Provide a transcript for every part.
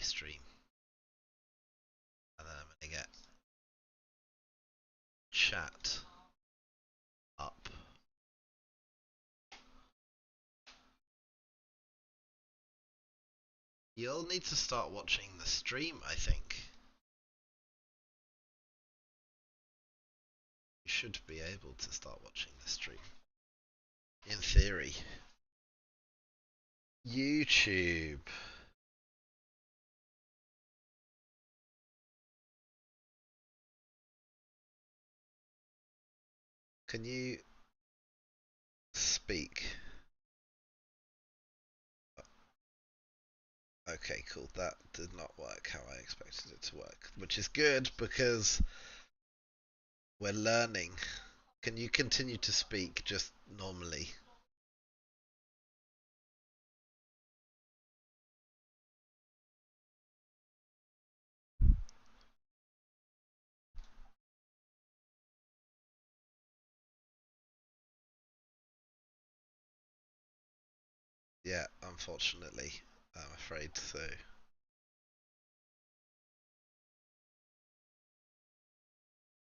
stream. And then I'm going to get chat up. You'll need to start watching the stream, I think. You should be able to start watching the stream. In theory. YouTube. Can you speak? Okay, cool. That did not work how I expected it to work, which is good because we're learning. Can you continue to speak just normally? Yeah, unfortunately, I'm afraid so.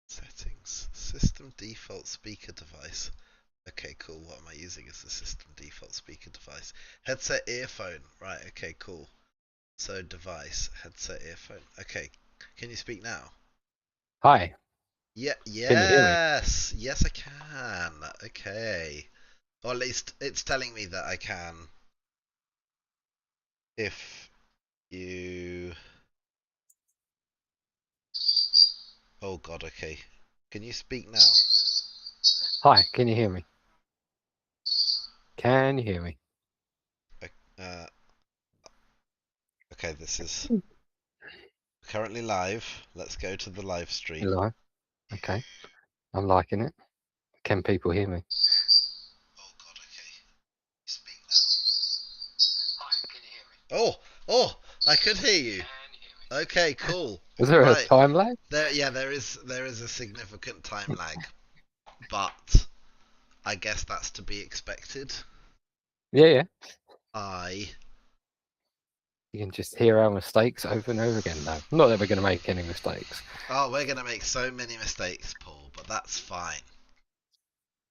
Settings. System default speaker device. Okay, cool. What am I using as the system default speaker device? Headset earphone. Right, okay, cool. So device, headset earphone. Okay, can you speak now? Hi, Yeah, can you hear me? yes. Yes, I can. Okay. Or at least it's telling me that I can. If you... Oh god, okay. Can you speak now? Hi, can you hear me? Can you hear me? Uh, okay, this is currently live. Let's go to the live stream. Hello. Okay, I'm liking it. Can people hear me? Oh god, okay. Speak now. Hi, can you hear me? Oh, I could hear you. Okay, cool. Is there a Right. time lag? There is a significant time lag, but I guess that's to be expected. Yeah, yeah. I You can just hear our mistakes over and over again. No, not that we're going to make any mistakes. Oh, we're gonna make so many mistakes, Paul, but that's fine.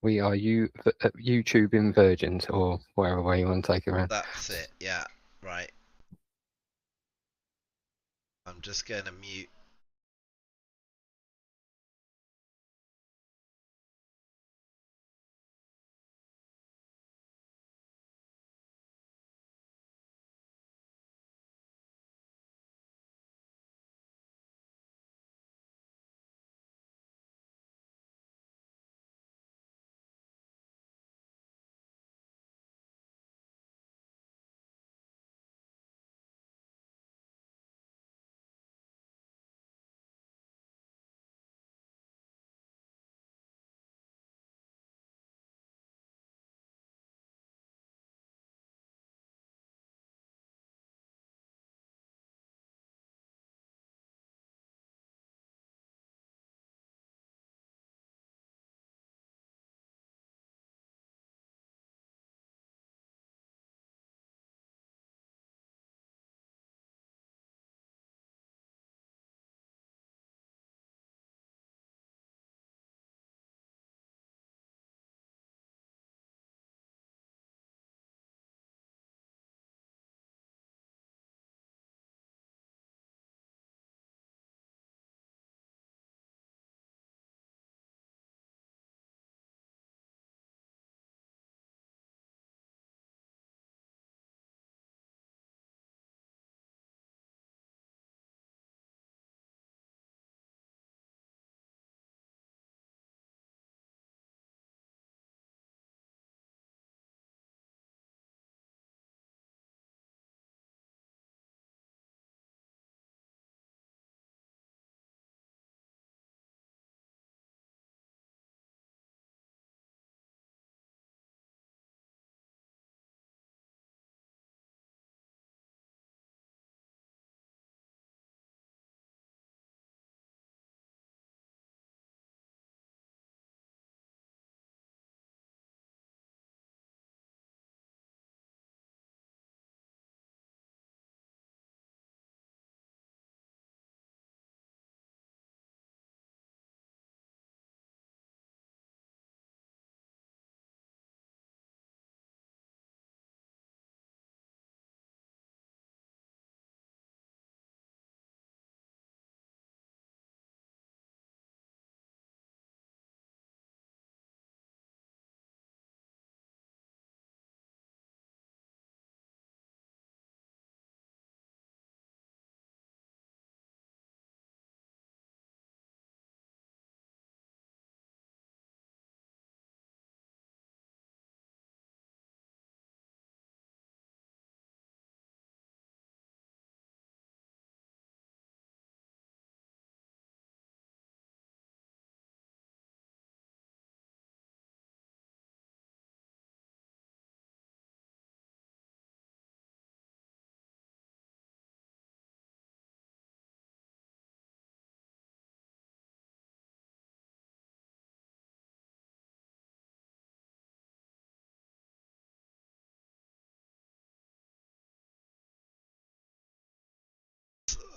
We are YouTubing virgins, or wherever way you want to take it around. That's it. Yeah, right. I'm just gonna mute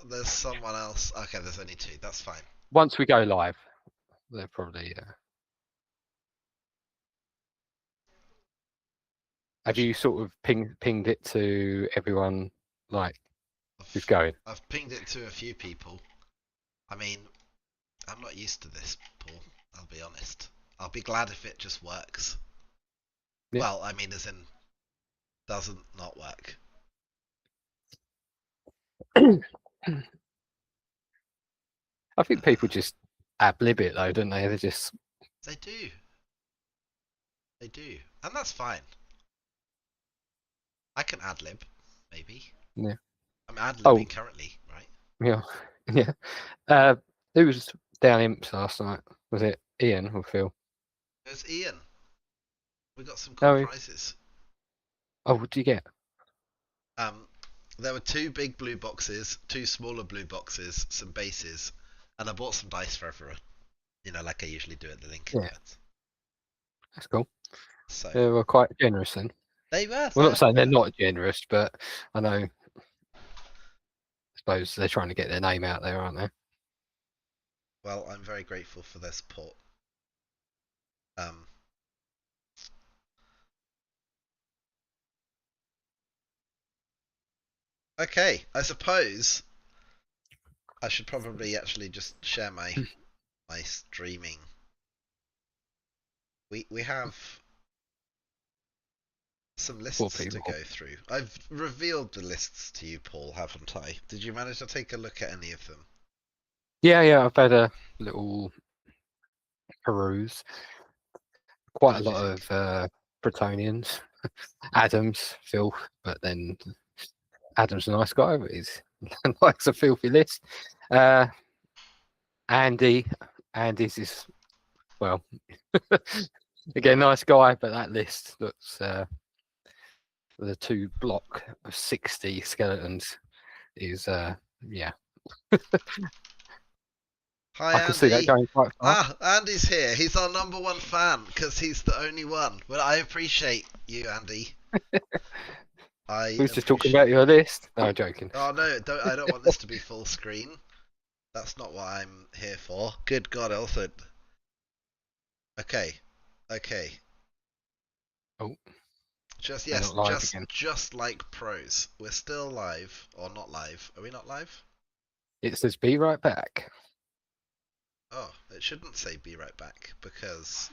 there's someone else. Okay, there's only two. That's fine. Once we go live, they're probably. Have you sort of pinged it to everyone, like who's going? I've pinged it to a few people. I mean, I'm not used to this, Paul. I'll be honest. I'll be glad if it just works. Yeah. Well, I mean, as in, doesn't not work. I think people just ad-lib it though, don't they? They just. They do. They do. And that's fine. I can ad lib, maybe. Yeah. I'm ad Oh, libbing currently, right? yeah, yeah. Who was down imps last night? Was it Ian or Phil? There's Ian. We got some cool No. prizes. Oh, what did you get? There were two big blue boxes, two smaller blue boxes, some bases, and I bought some dice for everyone. You know, like I usually do at the Lincoln Yeah. events. That's cool. So They were quite generous then. they were. Well, not saying they're not generous, but I know. I suppose they're trying to get their name out there, aren't they? Well, I'm very grateful for their support. Okay, I suppose I should probably actually just share my streaming. We have some lists to go through. I've revealed the lists to you, Paul, haven't I? Did you manage to take a look at any of them? Yeah. I've had a little peruse. Quite a lot of Bretonians. Adam's filth, but then Adam's a nice guy, but he's likes a filthy list. Andy's is well, again, nice guy, but that list looks the 2 block of 60 skeletons is yeah. Hi, I can see that Andy. going quite far. Andy's here. He's our #1 fan because he's the only one. Well, I appreciate you, Andy. Who's just talking about your list? No, I'm joking. Oh no, I don't want this to be full screen. That's not what I'm here for. Good God, Elford. Okay. Oh, just like pros. We're still live or not live? Are we not live? It says be right back. Oh, it shouldn't say be right back because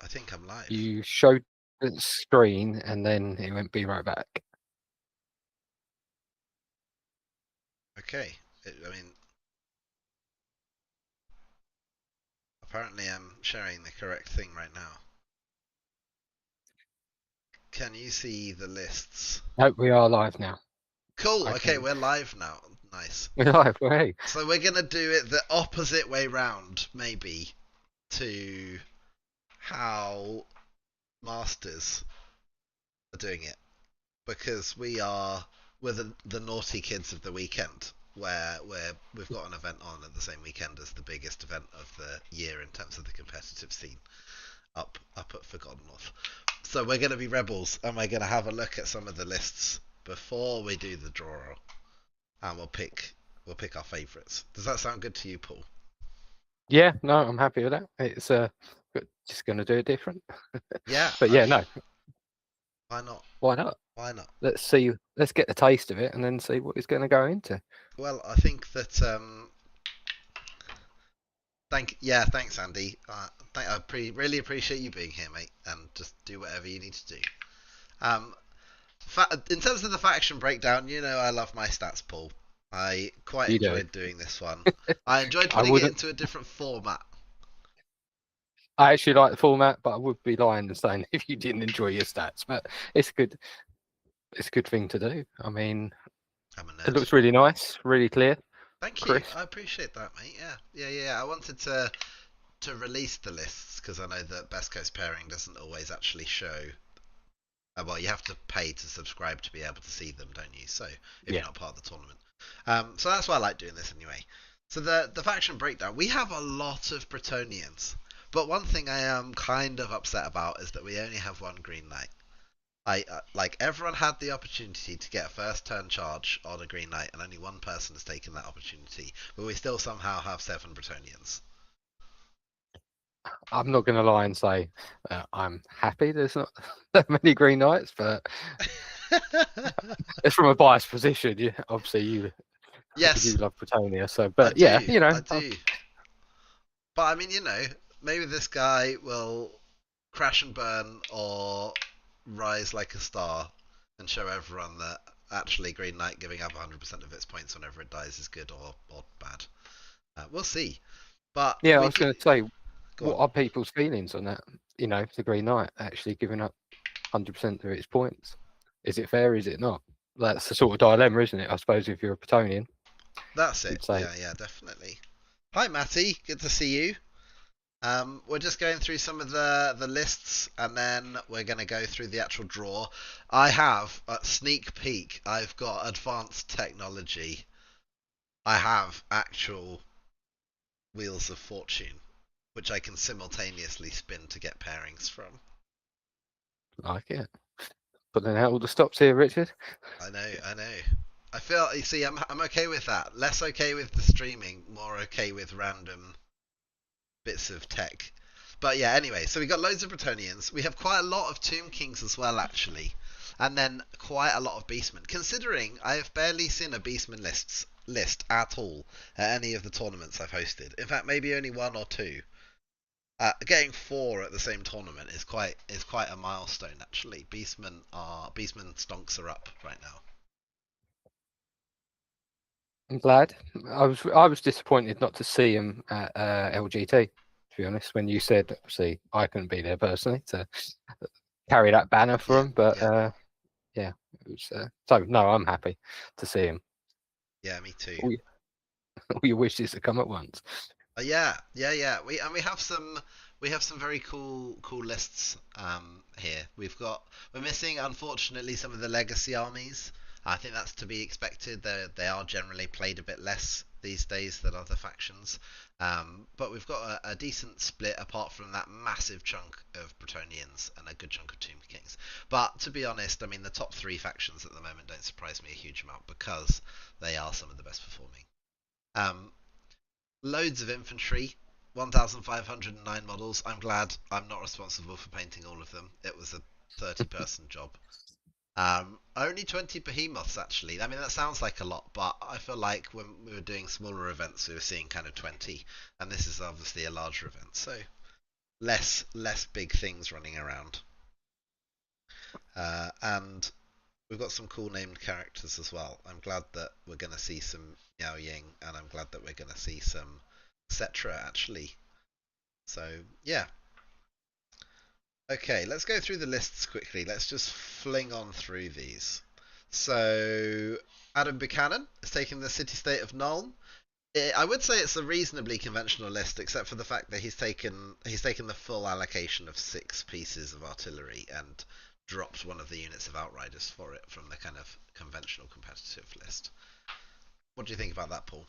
I think I'm live. You showed the screen and then it went be right back. Okay. I mean, apparently I'm sharing the correct thing right now. Can you see the lists? Nope, we are live now. Cool. Okay, we're live now. Nice. We're live. Hey. So we're gonna do it the opposite way round, maybe, to how Masters are doing it, because we're the naughty kids of the weekend, where we've got an event on at the same weekend as the biggest event of the year in terms of the competitive scene up at Forgotten North. So we're gonna be rebels, and we're gonna have a look at some of the lists before we do the draw, and we'll pick our favourites. Does that sound good to you, Paul? Yeah, no, I'm happy with that. It's just going to do it different. Yeah. But yeah, no. Why not? Why not? Why not? Let's see. Let's get the taste of it and then see what it's going to go into. Well, I think that. Thanks, Andy. Really appreciate you being here, mate, and just do whatever you need to do. In terms of the faction breakdown, you know I love my stats, Paul. I quite enjoyed doing this one. I enjoyed putting it into a different format. I actually like the format, but I would be lying and saying if you didn't enjoy your stats. But it's good. It's a good thing to do. I mean, it looks really nice, really clear. Thank you. I appreciate that, mate. Yeah. I wanted to release the lists because I know that Best Coast Pairing doesn't always actually show. Well, you have to pay to subscribe to be able to see them, don't you? So if you're not part of the tournament, so that's why I like doing this anyway. So the faction breakdown, we have a lot of Bretonians, but one thing I am kind of upset about is that we only have one Green Knight. Like everyone had the opportunity to get a first turn charge on a Green Knight, and only one person has taken that opportunity. But we still somehow have 7 Bretonians. I'm not going to lie and say I'm happy there's not that many Green Knights, but it's from a biased position. Obviously you Yes, love Britannia, so I but yeah, do. I do. But I mean, maybe this guy will crash and burn or rise like a star and show everyone that actually Green Knight giving up 100% of its points whenever it dies is good or bad. We'll see. But yeah. I we was do. going to say, Go what on. are people's feelings on that? The Green Knight actually giving up 100% of its points. Is it fair? Is it not? That's the sort of dilemma, isn't it? I suppose if you're a Bretonian, That's it. you'd say, Yeah, definitely. Hi, Matty. Good to see you. We're just going through some of the lists, and then we're going to go through the actual draw. I have a sneak peek. I've got advanced technology. I have actual wheels of fortune, which I can simultaneously spin to get pairings from. like it. Putting out all the stops here, Richard. I know, I know. I feel you see, I'm okay with that. Less okay with the streaming, more okay with random bits of tech. But yeah, anyway, so we got loads of Bretonians. We have quite a lot of Tomb Kings as well, actually, and then quite a lot of Beastmen. Considering I have barely seen a Beastman list at all at any of the tournaments I've hosted. In fact, maybe only one or two. Getting four at the same tournament is quite a milestone, actually. Beastman stonks are up right now. I'm glad. I was disappointed not to see him at LGT. To be honest, when you said, obviously, I couldn't be there personally to carry that banner for Yeah, him, but yeah, yeah, it was. So no, I'm happy to see him. yeah. Me too. All, all your wishes to come at once. Yeah. We have some very cool lists here. We're missing, unfortunately, some of the legacy armies. I think that's to be expected. They are generally played a bit less these days than other factions. But we've got a decent split apart from that massive chunk of Bretonians and a good chunk of Tomb Kings. But to be honest, I mean the top three factions at the moment don't surprise me a huge amount because they are some of the best performing. Um, Loads of infantry, 1,509 models. I'm glad I'm not responsible for painting all of them. It was a 30-person job. Only 20 behemoths, actually. I mean, that sounds like a lot, but I feel like when we were doing smaller events, we were seeing kind of 20, and this is obviously a larger event, so less big things running around. And we've got some cool named characters as well. I'm glad that we're going to see some Miao Ying, and I'm glad that we're going to see some Cetra actually. So yeah. Okay, let's go through the lists quickly. Let's just fling on through these. So Adam Buchanan is taking the city-state of Nuln. I would say it's a reasonably conventional list, except for the fact that he's taken the full allocation of 6 pieces of artillery and dropped one of the units of outriders for it from the kind of conventional competitive list. What do you think about that, Paul?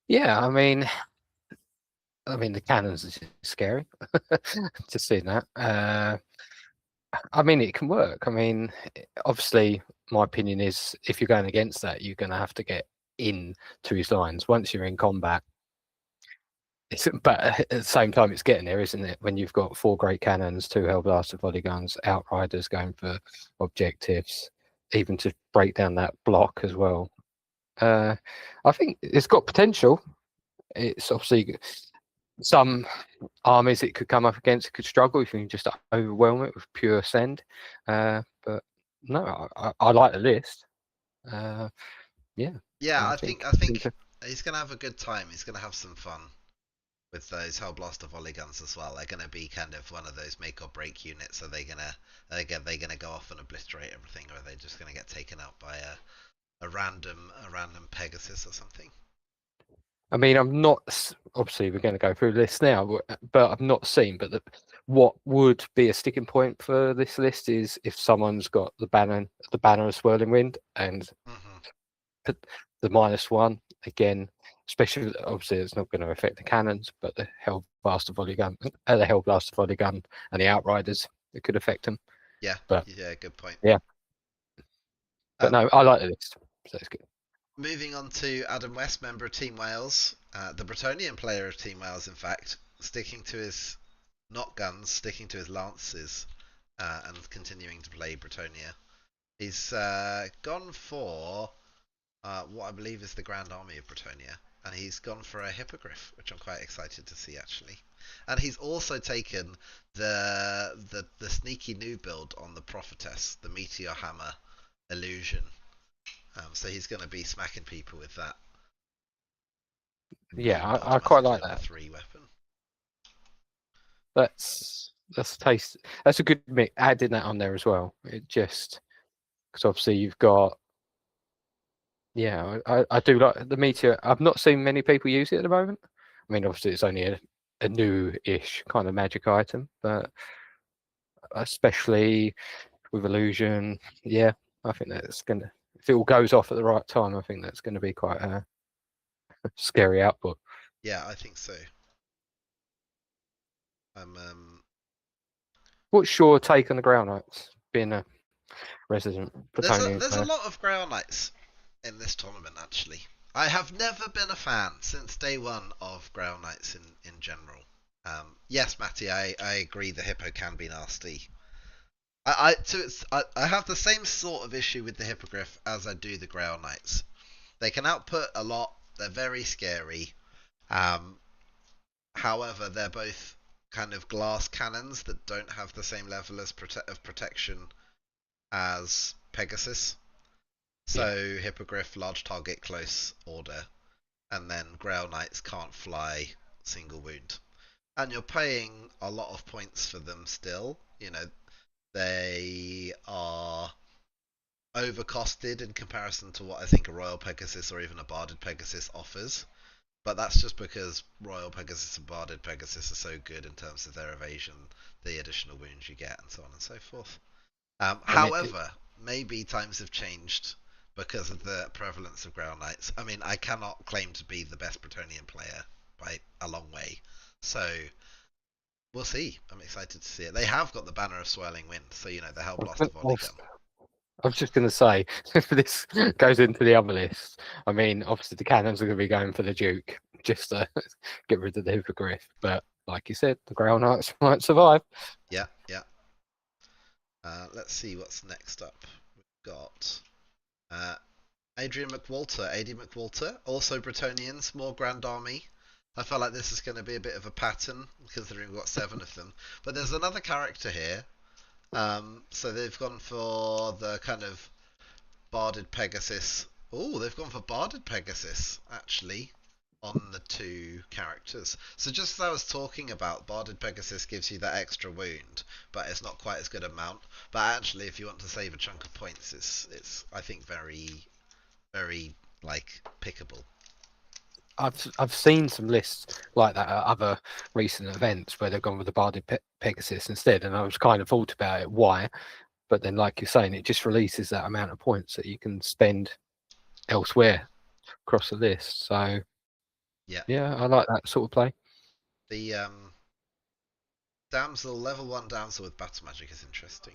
Yeah, I mean the cannons is scary to see that. I mean, it can work. I mean, obviously, my opinion is if you're going against that, you're going to have to get in to his lines. Once you're in combat, but at the same time, it's getting there, isn't it? When you've got 4 great cannons, 2 Hellblaster volley guns, outriders going for objectives, even to break down that block as well. I think it's got potential. It's obviously some armies it could come up against could struggle if you can just overwhelm it with pure send. But no, I like the list. Yeah, Yeah, I I think think I think he's gonna have a good time. He's gonna have some fun with those Hellblaster volley guns as well. They're gonna be kind of one of those make or break units. Are they gonna go off and obliterate everything, or are they just gonna get taken out by a random Pegasus or something? I mean, I'm not obviously we're going to go through this now, but I've not seen. But what would be a sticking point for this list is if someone's got the banner of Swirling Wind, and Hmm. the -1 again. Especially, obviously, it's not going to affect the cannons, but the Hellblaster volley gun, and the Outriders, it could affect them. Yeah, But yeah, good point. yeah, but Um, no, I like the list, so it's good. Moving on to Adam West, member of Team Wales, the Bretonian player of Team Wales, in fact, sticking to his not guns, sticking to his lances, and continuing to play Bretonia. He's gone for what I believe is the Grand Army of Bretonia, and he's gone for a hippogriff, which I'm quite excited to see actually. And he's also taken the sneaky new build on the Prophetess, the Meteor Hammer illusion. So he's going to be smacking people with that new Yeah, I quite Buildmaster like Turbo that. 3 weapon. That's taste. That's a good mix. Adding that on there as well. It just because obviously you've got. Yeah, I do like the meteor. I've not seen many people use it at the moment. I mean, obviously it's only a new-ish kind of magic item, but especially with illusion, yeah, I think that's gonna. If it all goes off at the right time, I think that's going to be quite a scary output. Yeah, I think so. What's your take on the Ground Knights, being a resident Bretonian There's a player? lot of Grail Knights in this tournament actually. I have never been a fan since day one of Grail Knights in general. Yes, Matty, I agree the Hippo can be nasty. I have the same sort of issue with the Hippogriff as I do the Grail Knights. They can output a lot. They're very scary. Um, However, they're both kind of glass cannons that don't have the same level of protection as Pegasus. Yeah, So Hippogriff, large target, close order, and then Grail Knights can't fly, single wound. And you're paying a lot of points for them still. You know, they are overcosted in comparison to what I think a Royal Pegasus or even a Barded Pegasus offers. But that's just because Royal Pegasus and Barded Pegasus are so good in terms of their evasion, the additional wounds you get, and so on and so forth. and However, maybe times have changed because of the prevalence of Ground Knights. I mean, I cannot claim to be the best Bretonian player by a long way. So we'll see. I'm excited to see it. They have got the banner of swirling wind, so you know the Hellblaster volley gun. I was just going to say, if this goes into the other list, I mean, obviously the cannons are going to be going for the Duke just to get rid of the Hippogriff. But like you said, the Grail Knights might survive. Yeah, yeah. Let's see what's next up. We've got uh, Adrian McWalter, AD McWalter, also Bretonians, more Grand Army. I felt like this is going to be a bit of a pattern considering we've got 7 of them. But there's another character here. So they've gone for the kind of Barded Pegasus. Oh, they've gone for Barded Pegasus, actually, on the 2 characters. So just as I was talking about, Barded Pegasus gives you that extra wound, but it's not quite as good a mount. But actually, if you want to save a chunk of points, it's I think very like pickable. I've seen some lists like that at other recent events where they've gone with the Barded Pegasus instead, and I was kind of thought about it why, but then like you're saying, it just releases that amount of points that you can spend elsewhere across the list. So Yeah, yeah, I like that sort of play. the damsel level 1 damsel with battle magic is interesting.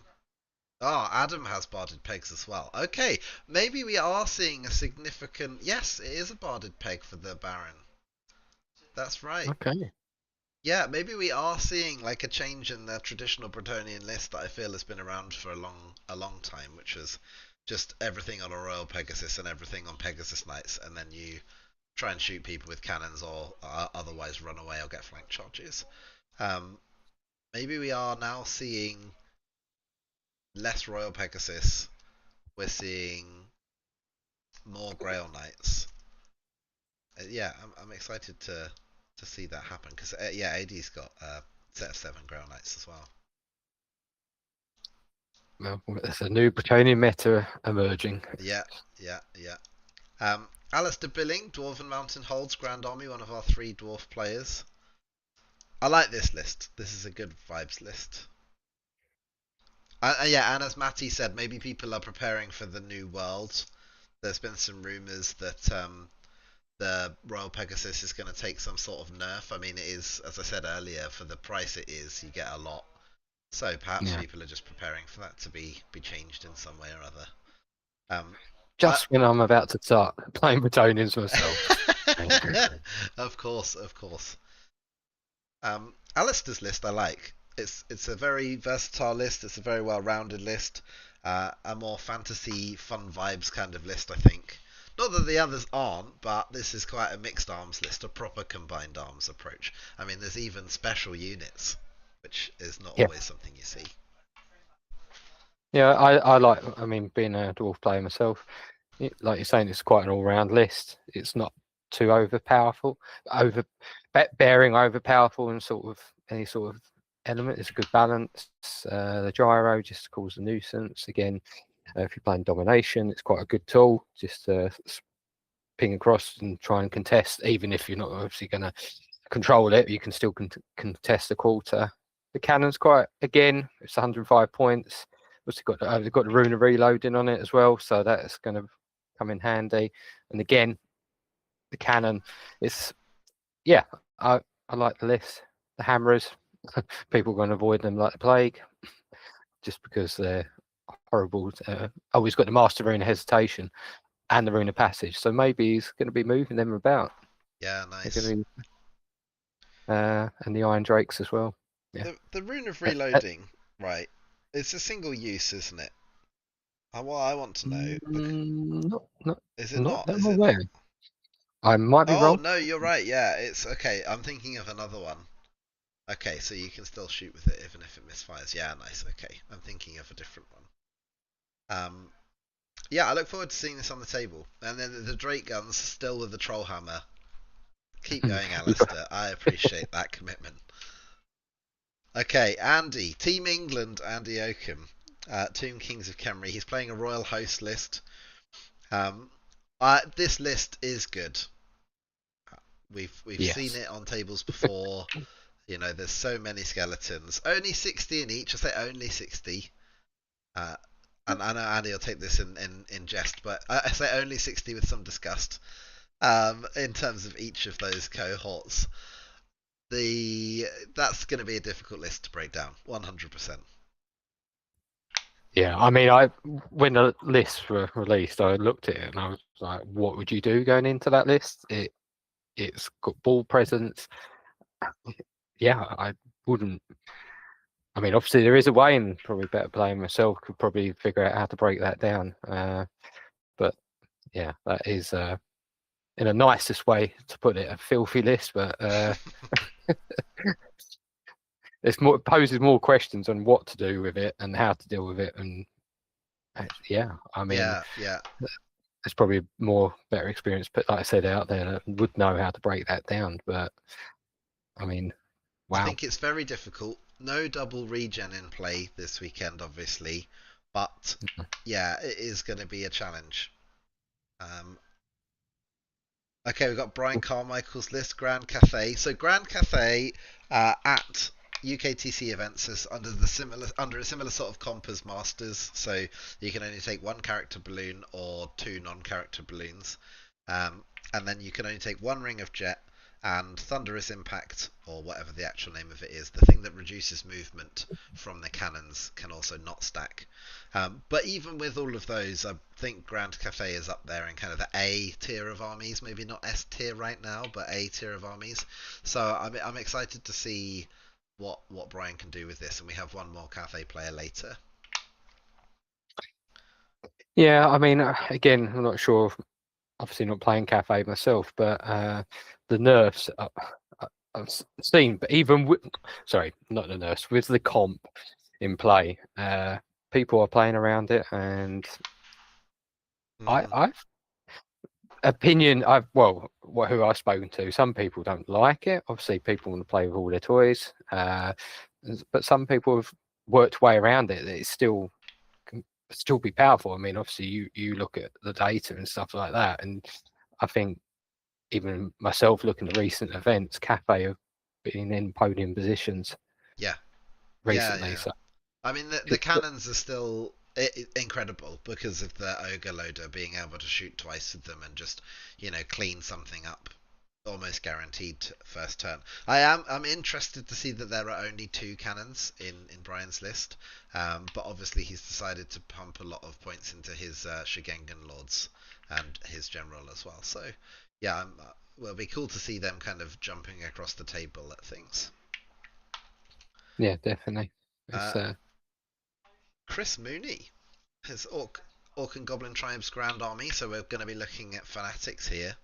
Oh, Adam has barded pegs as well. Okay, maybe we are seeing a significant. Yes, it is a barded peg for the Baron. That's right. Okay. Yeah, maybe we are seeing like a change in the traditional Bretonian list that I feel has been around for a long time, which is just everything on a Royal Pegasus and everything on Pegasus Knights, and then you try and shoot people with cannons or otherwise run away or get flank charges. Um, Maybe we are now seeing less Royal Pegasus. We're seeing more Grail Knights. Yeah, I'm excited to see that happen because yeah, AD's got a set of 7 Grail Knights as well. Well, there's a new Bretonian meta emerging. Yeah, yeah, yeah. Alistair Billing, Dwarven Mountain Holds Grand Army, one of our 3 dwarf players. I like this list. This is a good vibes list. Yeah, and as Matty said, maybe people are preparing for the new world. There's been some rumours that the Royal Pegasus is going to take some sort of nerf. I mean, it is, as I said earlier, for the price it is, you get a lot. So perhaps Yeah. people are just preparing for that to be changed in some way or other. Um, I, Just when I'm about to start playing Bretonians myself. Yeah. of course, of course. Alistair's list I like. It's a very versatile list. It's a very well-rounded list. A more fantasy, fun vibes kind of list, I think. Not that the others aren't, but this is quite a mixed arms list, a proper combined arms approach. I mean, there's even special units, which is not Yeah. always something you see. Yeah, I like, I mean, being a dwarf player myself, like you're saying, it's quite an all-round list. It's not too overpowerful, over bearing overpowerful and sort of any sort of element. It's a good balance. The gyro just causes a nuisance. Again, if you're playing domination, it's quite a good tool. Just ping across and try and contest, even if you're not obviously going to control it, you can still contest the quarter. The cannon's quite, again, it's 105 points. Also they've got the rune of reloading on it as well, so that's going to come in handy. And again, the cannon is, yeah, I like the list. The hammers, people are going to avoid them like the plague, just because they're horrible. Oh, he's got the master rune of hesitation and the rune of passage, so maybe he's going to be moving them about. Yeah, They're going nice. to be, and the iron drakes as well. Yeah. The rune of Uh, uh, reloading, right? It's a single use, isn't it? What I want to know, Not is it not not? that I'm Is it aware. not? I might be Oh wrong. no, you're right. Yeah, it's okay. I'm thinking of another one. Okay, so you can still shoot with it even if it misfires. Yeah, nice. Okay, I'm thinking of a different one. Yeah, I look forward to seeing this on the table. And then the Drake guns still with the troll hammer. Keep going, Alistair. I appreciate that commitment. Okay, Andy, Team England, Andy Oakham, Tomb Kings of Khemri. He's playing a Royal Host list. Um, this list is good. We've seen Yes. it on tables before. You know, there's so many skeletons. Only 60 in each. I say only 60. Uh, and I know Andy will take this in jest, but I say only 60 with some disgust. In terms of each of those cohorts, the that's going to be a difficult list to break down. 100%. Yeah. I mean, I when the lists were released, I looked at it and I was like, "What would you do going into that list?" It's got ball presence. Yeah, I wouldn't. I mean, obviously there is a way, and probably better playing myself could probably figure out how to break that down. But yeah, that is in a nicest way to put it, a filthy list. But it's more, it poses more questions on what to do with it and how to deal with it. And yeah, I mean, Yeah, yeah. there's probably more better experience, but like I said, out there that would know how to break that down. But I mean, I wow. think it's very difficult. No double regen in play this weekend, obviously, but yeah, it is going to be a challenge. Um, okay, we've got Brian Carmichael's list, Grand Cathay. So Grand Cathay at UKTC events is under a similar sort of comp as Masters. So you can only take one character balloon or two non-character balloons, and then you can only take one ring of jet and thunderous impact or whatever the actual name of it is. The thing that reduces movement from the cannons can also not stack. But even with all of those, I think Grand Cathay is up there in kind of the A tier of armies. Maybe not S tier right now, but A tier of armies. So I'm excited to see what Brian can do with this. And we have one more Cathay player later. Yeah, I mean, again, I'm not sure. Obviously, not playing cafe myself, but the nerfs I've seen. But even with, sorry, not the nerfs, with the comp in play, people are playing around it, and Mm, I've opinion. I've well, who I've spoken to, some people don't like it. Obviously, people want to play with all their toys, but some people have worked way around it. That it's still can still be powerful. I mean, obviously, you look at the data and stuff like that, and I think even myself looking at recent events, Cafe have been in podium positions yeah, yeah, recently. yeah. So I mean, the cannons are still incredible because of the ogre loader being able to shoot twice with them and just clean something up. almost guaranteed first turn. I'm interested to see that there are only two cannons in Brian's list, but obviously he's decided to pump a lot of points into his Shigengan lords and his general as well. So yeah, well, it'll be cool to see them kind of jumping across the table at things. Yeah, definitely. It's Uh, Chris Mooney, his Orc and Goblin Tribes Grand Army. So we're going to be looking at fanatics here.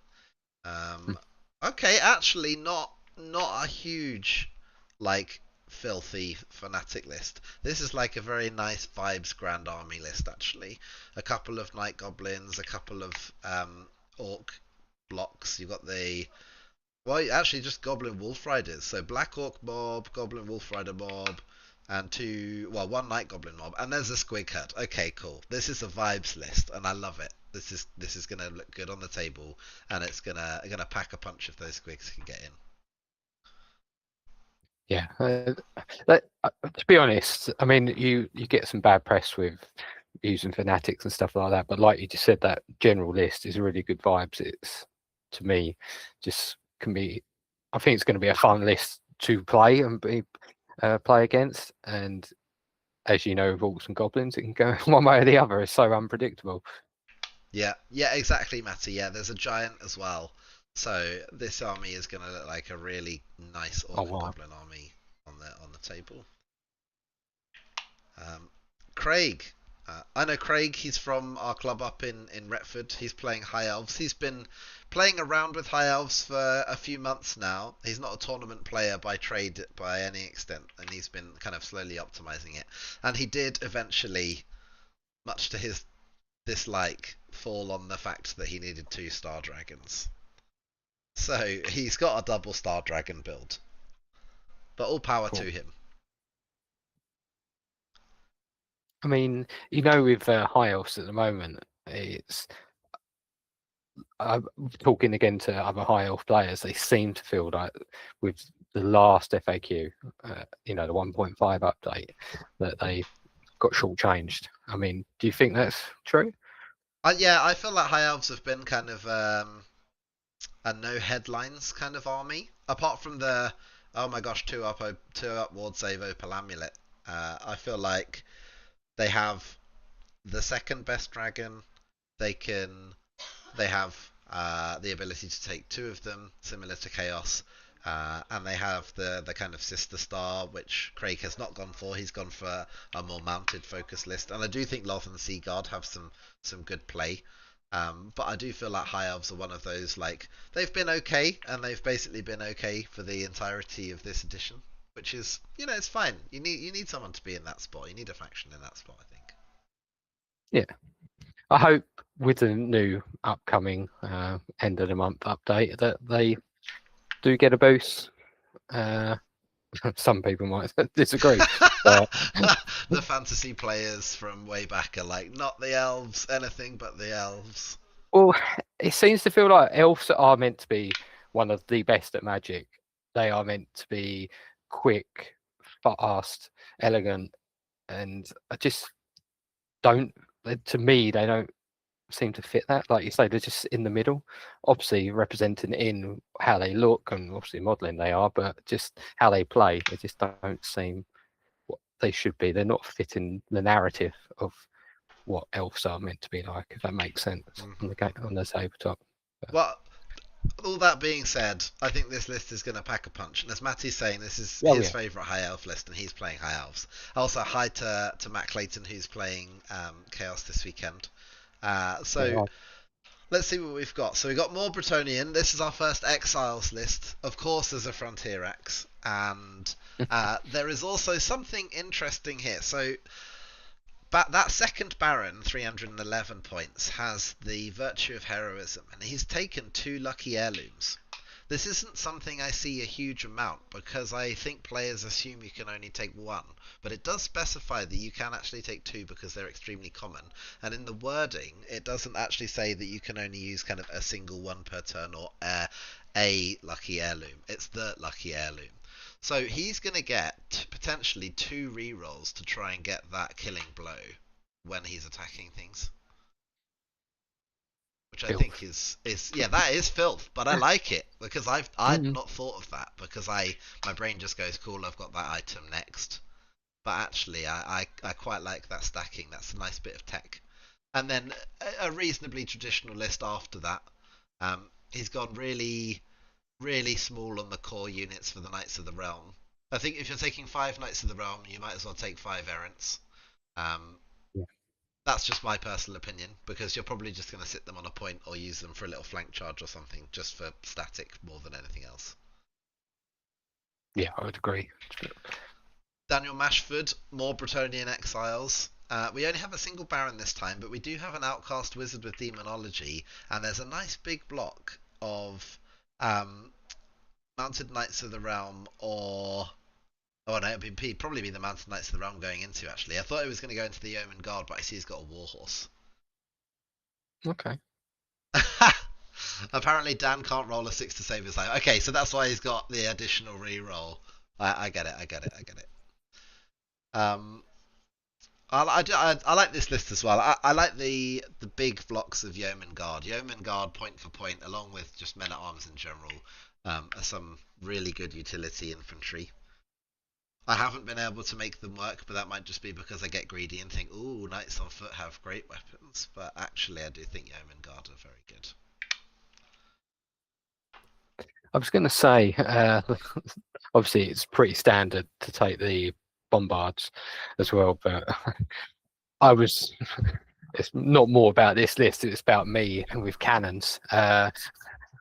mm, Um, okay, actually, not a huge like filthy fanatic list. This is like a very nice vibes Grand Army list actually. A couple of Night Goblins, a couple of Orc blocks. You've got the well, actually just Goblin Wolf Riders. So Black Orc mob, Goblin Wolf Rider mob, and one Night Goblin mob, and there's a Squig Herd. Okay, cool. This is a vibes list, and I love it. This is gonna look good on the table, and it's gonna pack a punch if those Squigs can get in. yeah. To be honest, I mean, you get some bad press with using fanatics and stuff like that, but like you just said, that general list is really good vibes. It's to me just can be. I think it's going to be a fun list to play and play against, and as you know, with orcs and goblins, it can go one way or the other. It's so unpredictable. Yeah, yeah, exactly, Matty. Yeah, there's a giant as well. So this army is gonna look like a really nice Oh Orc and wow. Goblin army on the table. Um, Craig. I know Craig. He's from our club up in Retford. He's playing High Elves. He's been playing around with High Elves for a few months now. He's not a tournament player by trade by any extent, and he's been kind of slowly optimizing it. And he did eventually, much to his dislike, fall on the fact that he needed two Star Dragons. So he's got a double Star Dragon build, but all power Cool. to him. I mean, with high elves at the moment, it's talking again to other high elf players. They seem to feel like with the last FAQ, the 1.5 update, that they got shortchanged. I mean, do you think that's true? Yeah, I feel like High Elves have been kind of a no headlines kind of army. Apart from the oh my gosh, two up ward save opal amulet. I feel like they have the second best dragon. They can they have the ability to take two of them, similar to Chaos. And they have the kind of sister star, which Craig has not gone for. He's gone for a more mounted focus list, and I do think Loth and Seaguard have some good play. But I do feel like High Elves are one of those like they've been okay, and they've basically been okay for the entirety of this edition, which is it's fine. You need someone to be in that spot. You need a faction in that spot, I think. Yeah. I hope with the new upcoming end of the month update that they do get a boost. Some people might disagree, but The fantasy players from way back are like, not the elves, anything but the elves. well, it seems to feel like elves are meant to be one of the best at Magic. They are meant to be quick, fast, elegant, and I just don't. To me, they don't seem to fit that. Like you say, they're just in the middle. Obviously, representing in how they look and obviously modelling they are, but just how they play, they just don't seem what they should be. They're not fitting the narrative of what elves are meant to be like, if that makes sense on Mm-hmm. the game on the tabletop. But, Well, all that being said, I think this list is going to pack a punch. And as Matty's saying, this is oh his yeah, favourite high elf list, and he's playing high elves. Also, hi to Matt Clayton, who's playing Chaos this weekend. yeah, So let's see what we've got. So we've got more Bretonian. This is our first Exiles list. Of course, there's a Frontier X. And there is also something interesting here. So that second Baron, 311 points, has the virtue of heroism, and he's taken two lucky heirlooms. This isn't something I see a huge amount because I think players assume you can only take one, but it does specify that you can actually take two because they're extremely common. And in the wording, it doesn't actually say that you can only use kind of a single one per turn or a lucky heirloom. It's the lucky heirloom. So he's going to get potentially two rerolls to try and get that killing blow when he's attacking things, which I think Filth. is yeah, that is filth, but I like it because I'd Mm, not thought of that because I my brain just goes cool, I've got that item next. But actually, I quite like that stacking. That's a nice bit of tech. And then a reasonably traditional list after that. He's gone really small on the core units for the Knights of the Realm. I think if you're taking 5 Knights of the Realm, you might as well take 5 Errants. Um, yeah, that's just my personal opinion because you're probably just going to sit them on a point or use them for a little flank charge or something just for static more than anything else. yeah, I would agree. Daniel Mashford, more Bretonian exiles. We only have a single Baron this time, but we do have an Outcast Wizard with Demonology, and there's a nice big block of um, Mounted Knights of the Realm or. Oh no, it'd probably be the Mounted Knights of the Realm going into actually. I thought it was going to go into the Yeoman Guard, but I see he's got a Warhorse. Okay. Apparently, Dan can't roll a 6 to save his life. Okay, so that's why he's got the additional re-roll. I get it, I get it, I get it. Um, I like this list as well. I like the big blocks of Yeoman Guard. Yeoman Guard, point for point, along with just men at arms in general, are some really good utility infantry. I haven't been able to make them work, but that might just be because I get greedy and think, ooh, Knights on Foot have great weapons. But actually, I do think Yeoman Guard are very good. I was going to say, obviously, it's pretty standard to take the bombards as well, but I was. It's not more about this list; it's about me with cannons.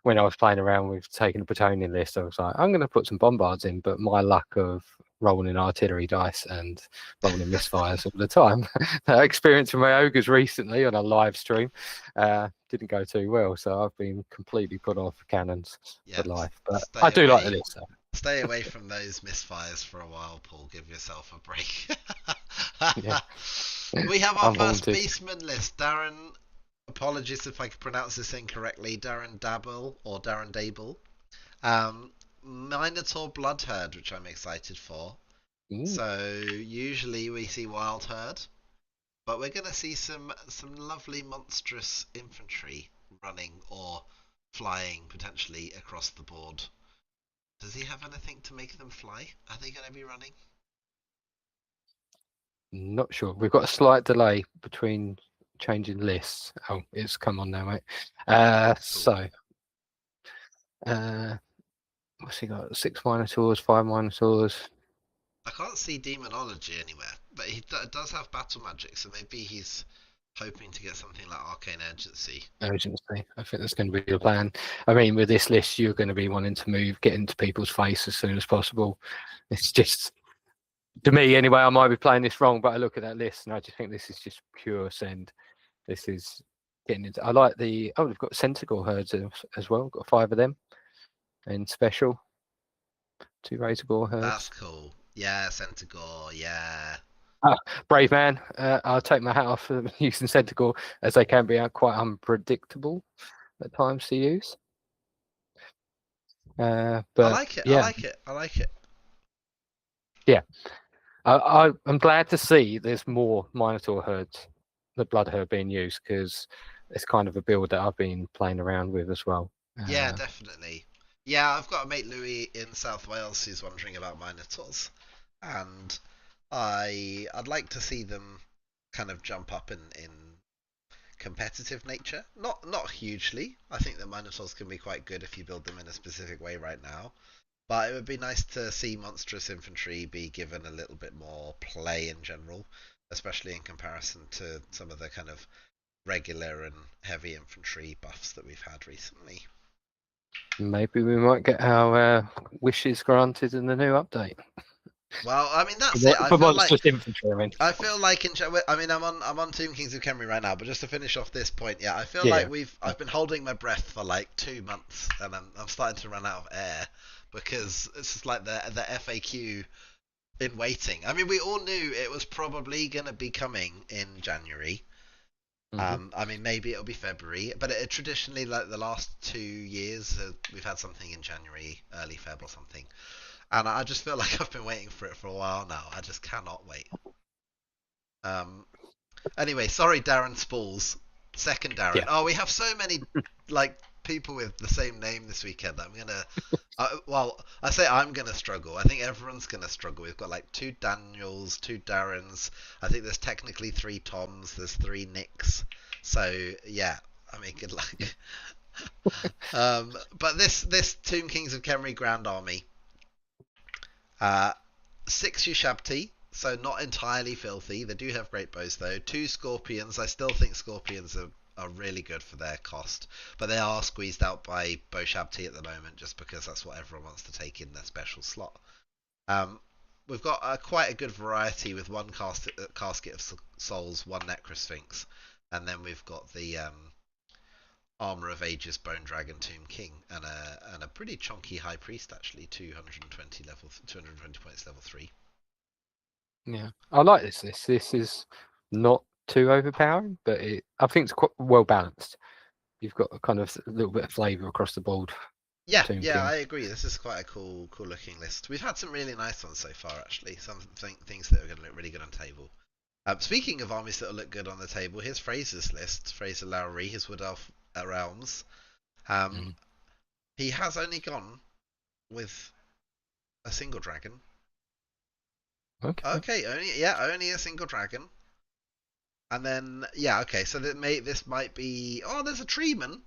When I was playing around with taking a Bretonian list, I was like, I'm going to put some bombards in, but my luck of rolling artillery dice and rolling misfires all the time, experiencing my ogres recently on a live stream, didn't go too well. So I've been completely put off cannons for Yeah, life. But I stay do like the away. list. Though. Stay away from those misfires for a while, Paul. Give yourself a break. Yeah, We have our first unhaunted. Beastman list. Darren, apologies if I could pronounce this incorrectly. Darren Dabble or Darren Dable. Minotaur Bloodherd, which I'm excited for. Ooh, So usually we see Wild Herd, but we're going to see some lovely monstrous infantry running or flying potentially across the board. Does he have anything to make them fly? Are they going to be running? not sure. We've got a slight delay between changing lists. Oh, it's come on now, mate. Cool. Uh, what's he got? 6 Minotaurs, 5 Minotaurs. I can't see demonology anywhere, but he does have battle magic, so maybe he's hoping to get something like arcane urgency. Urgency. I think that's going to be the plan. I mean, with this list, you're going to be wanting to get into people's face as soon as possible. It's just, to me anyway, I might be playing this wrong, but I look at that list and I just think this is just pure send. This is getting into. I like the. Oh, we've got Centaur herds as well. Got 5 of them in special. 2 Razor That's herds. cool. Yeah, Centaur. Yeah. Ah, brave man. I'll take my hat off for using Centaur as they can be quite unpredictable at times to use. I But like it. I yeah, like it. I like it. yeah. I'm glad to see there's more Minotaur herds, the blood herd being used because it's kind of a build that I've been playing around with as well. Yeah, Uh, definitely. Yeah, I've got a mate Louis in South Wales who's wondering about Minotaurs, and I'd like to see them kind of jump up in competitive nature. Not hugely. I think that Minotaurs can be quite good if you build them in a specific way right now. But it would be nice to see monstrous infantry be given a little bit more play in general, especially in comparison to some of the kind of regular and heavy infantry buffs that we've had recently. Maybe we might get our wishes granted in the new update Well, I mean that's it. for monstrous infantry. I mean, I feel like in I mean I'm on Tomb Kings of Khemri right now, but just to finish off this point, yeah, I feel like yeah, I've been holding my breath for like 2 months, and I'm starting to run out of air because it's just like the FAQ in waiting. I mean, we all knew it was probably gonna be coming in January. hmm I mean, maybe it'll be February, but traditionally, like the last 2 years, we've had something in January, early Feb or something, and I just feel like I've been waiting for it for a while now. I just cannot wait. Um, Anyway, sorry, Darren Spalls. Second Darren. Yeah. Oh, we have so many like people with the same name this weekend. I'm gonna. Well, I say I'm gonna struggle. I think everyone's gonna struggle. We've got like 2 Daniels, 2 Darrens. I think there's technically 3 Toms. There's 3 Nicks. So yeah, I mean, good luck. But this Tomb Kings of Khemri Grand Army, uh, 6 Ushabti, so not entirely filthy. They do have great bows though. 2 Scorpions. I still think Scorpions are really good for their cost, but they are squeezed out by Boshabti at the moment just because that's what everyone wants to take in their special slot. Um, we've got quite a good variety with 1 Casket of Souls, 1 Necrosphinx, and then we've got the Armor of Ages, Bone Dragon, Tomb King, and a pretty chunky High Priest actually, 220 points, level 3. Yeah, I like this. This is not too overpowering, but I think it's quite well balanced. You've got a kind of a little bit of flavour across the board. Yeah, Tomb yeah, King. I agree. This is quite a cool looking list. We've had some really nice ones so far, actually. Some things that are going to look really good on table. Speaking of armies that will look good on the table, here's Fraser's list. Fraser Lowry, his Wood Elf Realms. Um, Mm. he has only gone with a single dragon. Okay. Okay, only a single dragon. And then okay, so this might be. Oh, there's a Treeman.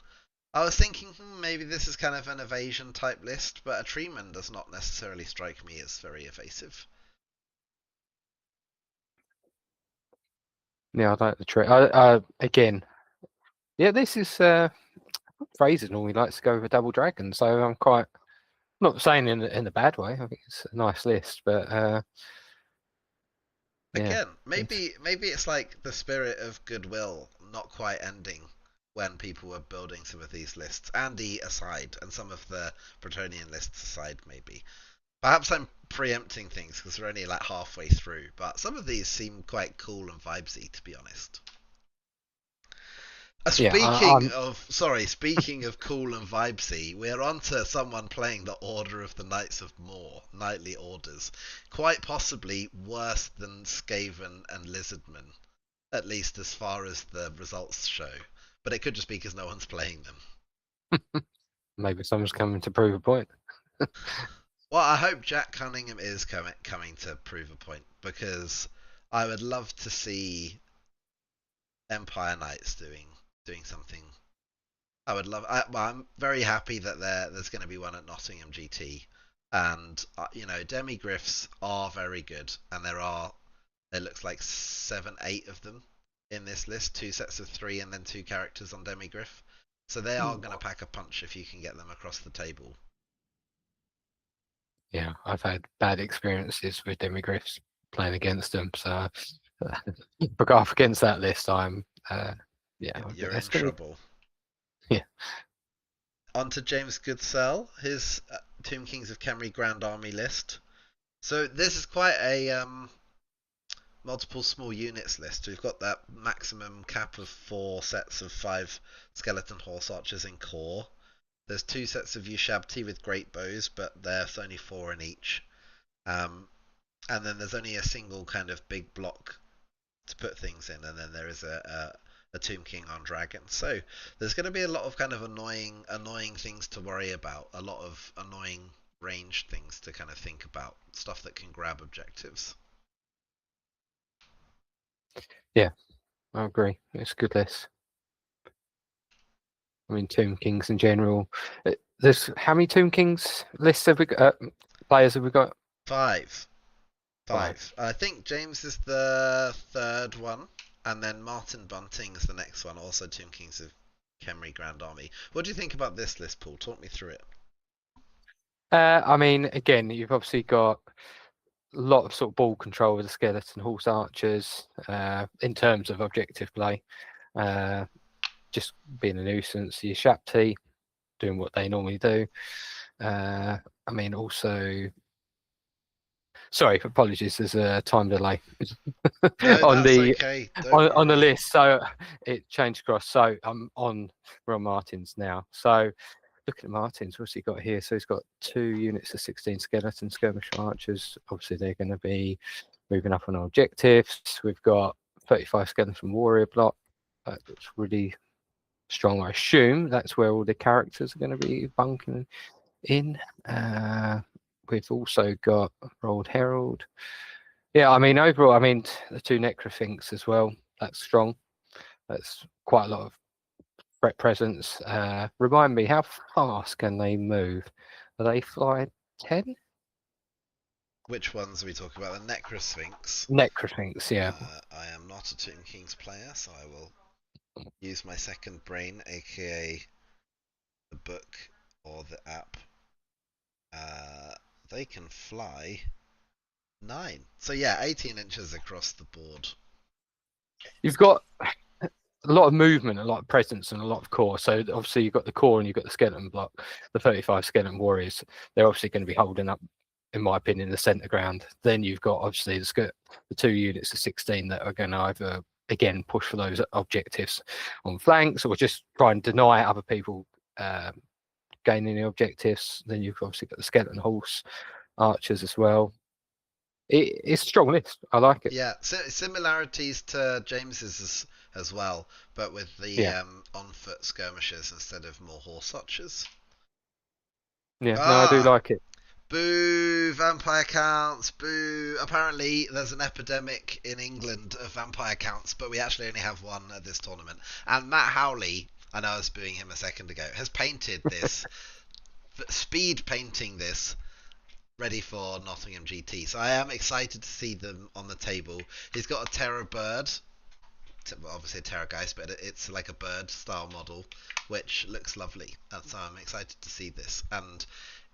I was thinking maybe this is kind of an evasion type list, but a Treeman does not necessarily strike me as very evasive. Yeah, I like the trick. Again, yeah, this is Fraser normally likes to go with a double dragon, so I'm quite not saying in a bad way. I think it's a nice list, but yeah, Again, maybe it's like the spirit of goodwill not quite ending when people were building some of these lists. Andy aside, and some of the Bretonian lists aside, maybe. Perhaps I'm preempting things because we're only like halfway through, but some of these seem quite cool and vibesy, to be honest. yeah, Speaking of cool and vibesy, we're on to someone playing the Order of the Knights of Moor, knightly orders. Quite possibly worse than Skaven and Lizardmen, at least as far as the results show. But it could just be because no one's playing them. maybe someone's coming to prove a point. Well, I hope Jack Cunningham is coming to prove a point because I would love to see Empire Knights doing something. I would love. I'm very happy that there's going to be one at Nottingham GT, and demi griffs are very good, and there are. It looks like 7, 8 of them in this list. 2 sets of 3, and then 2 characters on demi griff. So they are going to pack a punch if you can get them across the table. Yeah, I've had bad experiences with demigriffs playing against them, so but up against that list, I'm You're in that's gonna trouble. yeah. On to James Goodsell, his Tomb Kings of Khemri Grand Army list. So this is quite a multiple small units list. We've got that maximum cap of 4 sets of 5 skeleton horse archers in core. There's 2 sets of Ushabti with great bows, but there's only 4 in each. And then there's only a single kind of big block to put things in, and then there is a Tomb King on Dragon. So there's going to be a lot of kind of annoying things to worry about, a lot of annoying ranged things to kind of think about, stuff that can grab objectives. Yeah, I agree. It's a good list. I mean, Tomb Kings in general. There's how many Tomb Kings lists have we got? Players have we got? 5. Five. 5. I think James is the third one, and then Martin Bunting is the next one, also Tomb Kings of Khemri Grand Army. What do you think about this list, Paul? Talk me through it. I mean, again, you've obviously got a lot of sort of ball control with the skeleton horse archers in terms of objective play. Just being a nuisance. Your Shapti doing what they normally do. I mean, also, sorry, apologies. There's a time delay No, on that's the okay. Don't on the worry. list, so it changed across. So we're on Martin's now. So looking at Martin's, what's he got here? So he's got 2 units of 16 skeleton skirmish archers. Obviously, they're going to be moving up on our objectives. We've got 35 skeleton warrior block, That looks really strong. I assume that's where all the characters are going to be bunking in. We've also got Rolled Herald. Yeah, I mean, overall, I mean, the two Necrofinks as well. That's strong. That's quite a lot of threat presence. Remind me, how fast can they move? Are they fly 10? Which ones are we talking about? The Necrosphinx. Necrofinks, yeah. I am not a Tomb Kings player, so I will use my second brain, aka the book or the app. Uh, they can fly 9. So yeah, 18 inches across the board. You've got a lot of movement, a lot of presence, and a lot of core. So obviously you've got the core and you've got the skeleton block. The 35 skeleton warriors, they're obviously going to be holding up, in my opinion, the centre ground. Then you've got obviously the two units of 16 that are going to either again push for those objectives on flanks or just try and deny other people gaining the objectives. Then you've obviously got the skeleton horse archers as well. It's a strong list. I like it. Yeah, similarities to James's as well, but with the Yeah, on foot skirmishers instead of more horse archers. yeah. No, I do Ah, like it. boo! Vampire counts, boo! Apparently, there's an epidemic in England of vampire counts, but we actually only have one at this tournament. And Matt Howley, I know I was booing him a second ago, has painted this, speed painting this, ready for Nottingham GT. So I am excited to see them on the table. He's got a Terror bird, obviously a Terror Geist, but it's like a bird style model, which looks lovely. And so I'm excited to see this. And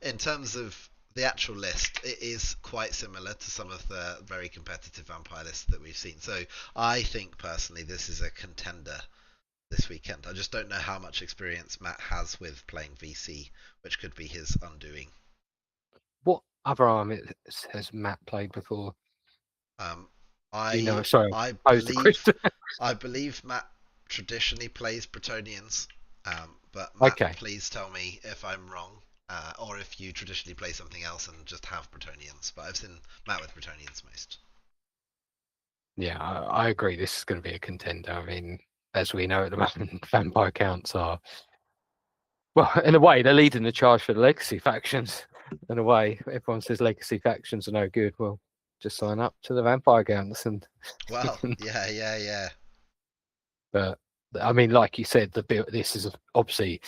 in terms of the actual list, it is quite similar to some of the very competitive vampire lists that we've seen. So I think personally this is a contender this weekend. I just don't know how much experience Matt has with playing VC, which could be his undoing. What other army has Matt played before? Um, Do you know? I Sorry, I I posed the believe question. I believe Matt traditionally plays Bretonians, but Matt, Okay. please tell me if I'm wrong, or if you traditionally play something else and just have Bretonians. But I've seen Matt with Bretonians most. Yeah, I agree. This is going to be a contender. I mean, as we know at the moment, vampire counts are, well, in a way, they're leading the charge for the legacy factions. In a way, everyone says legacy factions are no good. Well, just sign up to the vampire counts and. Well, yeah, yeah, yeah, But I mean, like you said, the build. This is obviously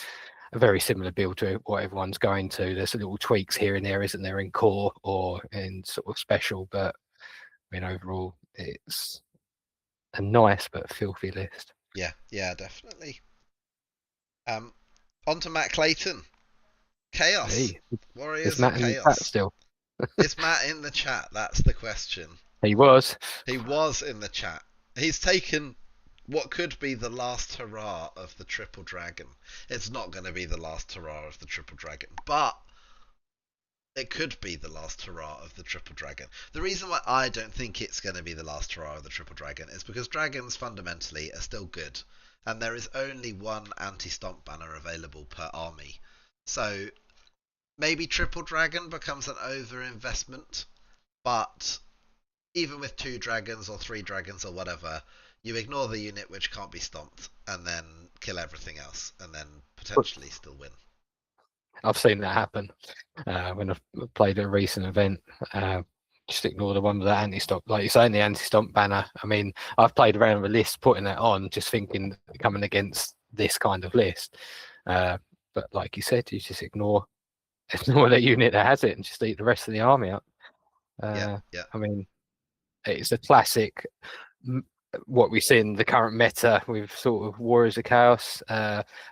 a very similar build to what everyone's going to. There's little tweaks here and there, isn't there, in core or in sort of special, but I mean, overall, it's a nice but filthy list. yeah, yeah, definitely. Um, on to Matt Clayton. Chaos. Hey, is Warriors of Matt in the chat Chaos. still? Is Matt in the chat? That's the question. He was. He was in the chat. He's taken what could be the last hurrah of the Triple Dragon. It's not going to be the last hurrah of the Triple Dragon, but it could be the last hurrah of the Triple Dragon. The reason why I don't think it's going to be the last hurrah of the Triple Dragon is because dragons fundamentally are still good, and there is only one anti-stomp banner available per army. So maybe Triple Dragon becomes an over-investment, but even with 2 dragons or 3 dragons or whatever, you ignore the unit which can't be stomped and then kill everything else and then potentially still win. I've seen that happen when I've played a recent event. Just ignore the one with the anti-stomp, like you're saying, the anti-stomp banner. I mean, I've played around with lists, putting that on, just thinking coming against this kind of list. But like you said, you just ignore that unit that has it and just eat the rest of the army up. Yeah, yeah, I mean, it's a classic. What we see in the current meta with sort of Warriors of Chaos.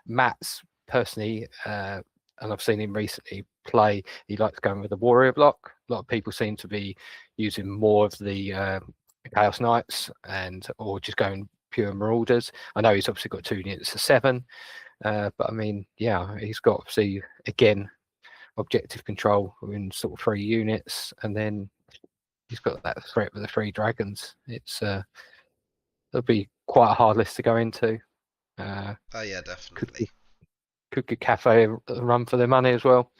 Matt's personally, and I've seen him recently play, he likes going with the Warrior block. A lot of people seem to be using more of the Chaos Knights and or just going pure Marauders. I know he's obviously got 2 units of 7, but I mean, yeah, he's got obviously again objective control in sort of 3 units, and then he's got that threat with the 3 dragons. It'll be quite a hard list to go into. oh yeah, Could definitely. could give Cafe a run for their money as well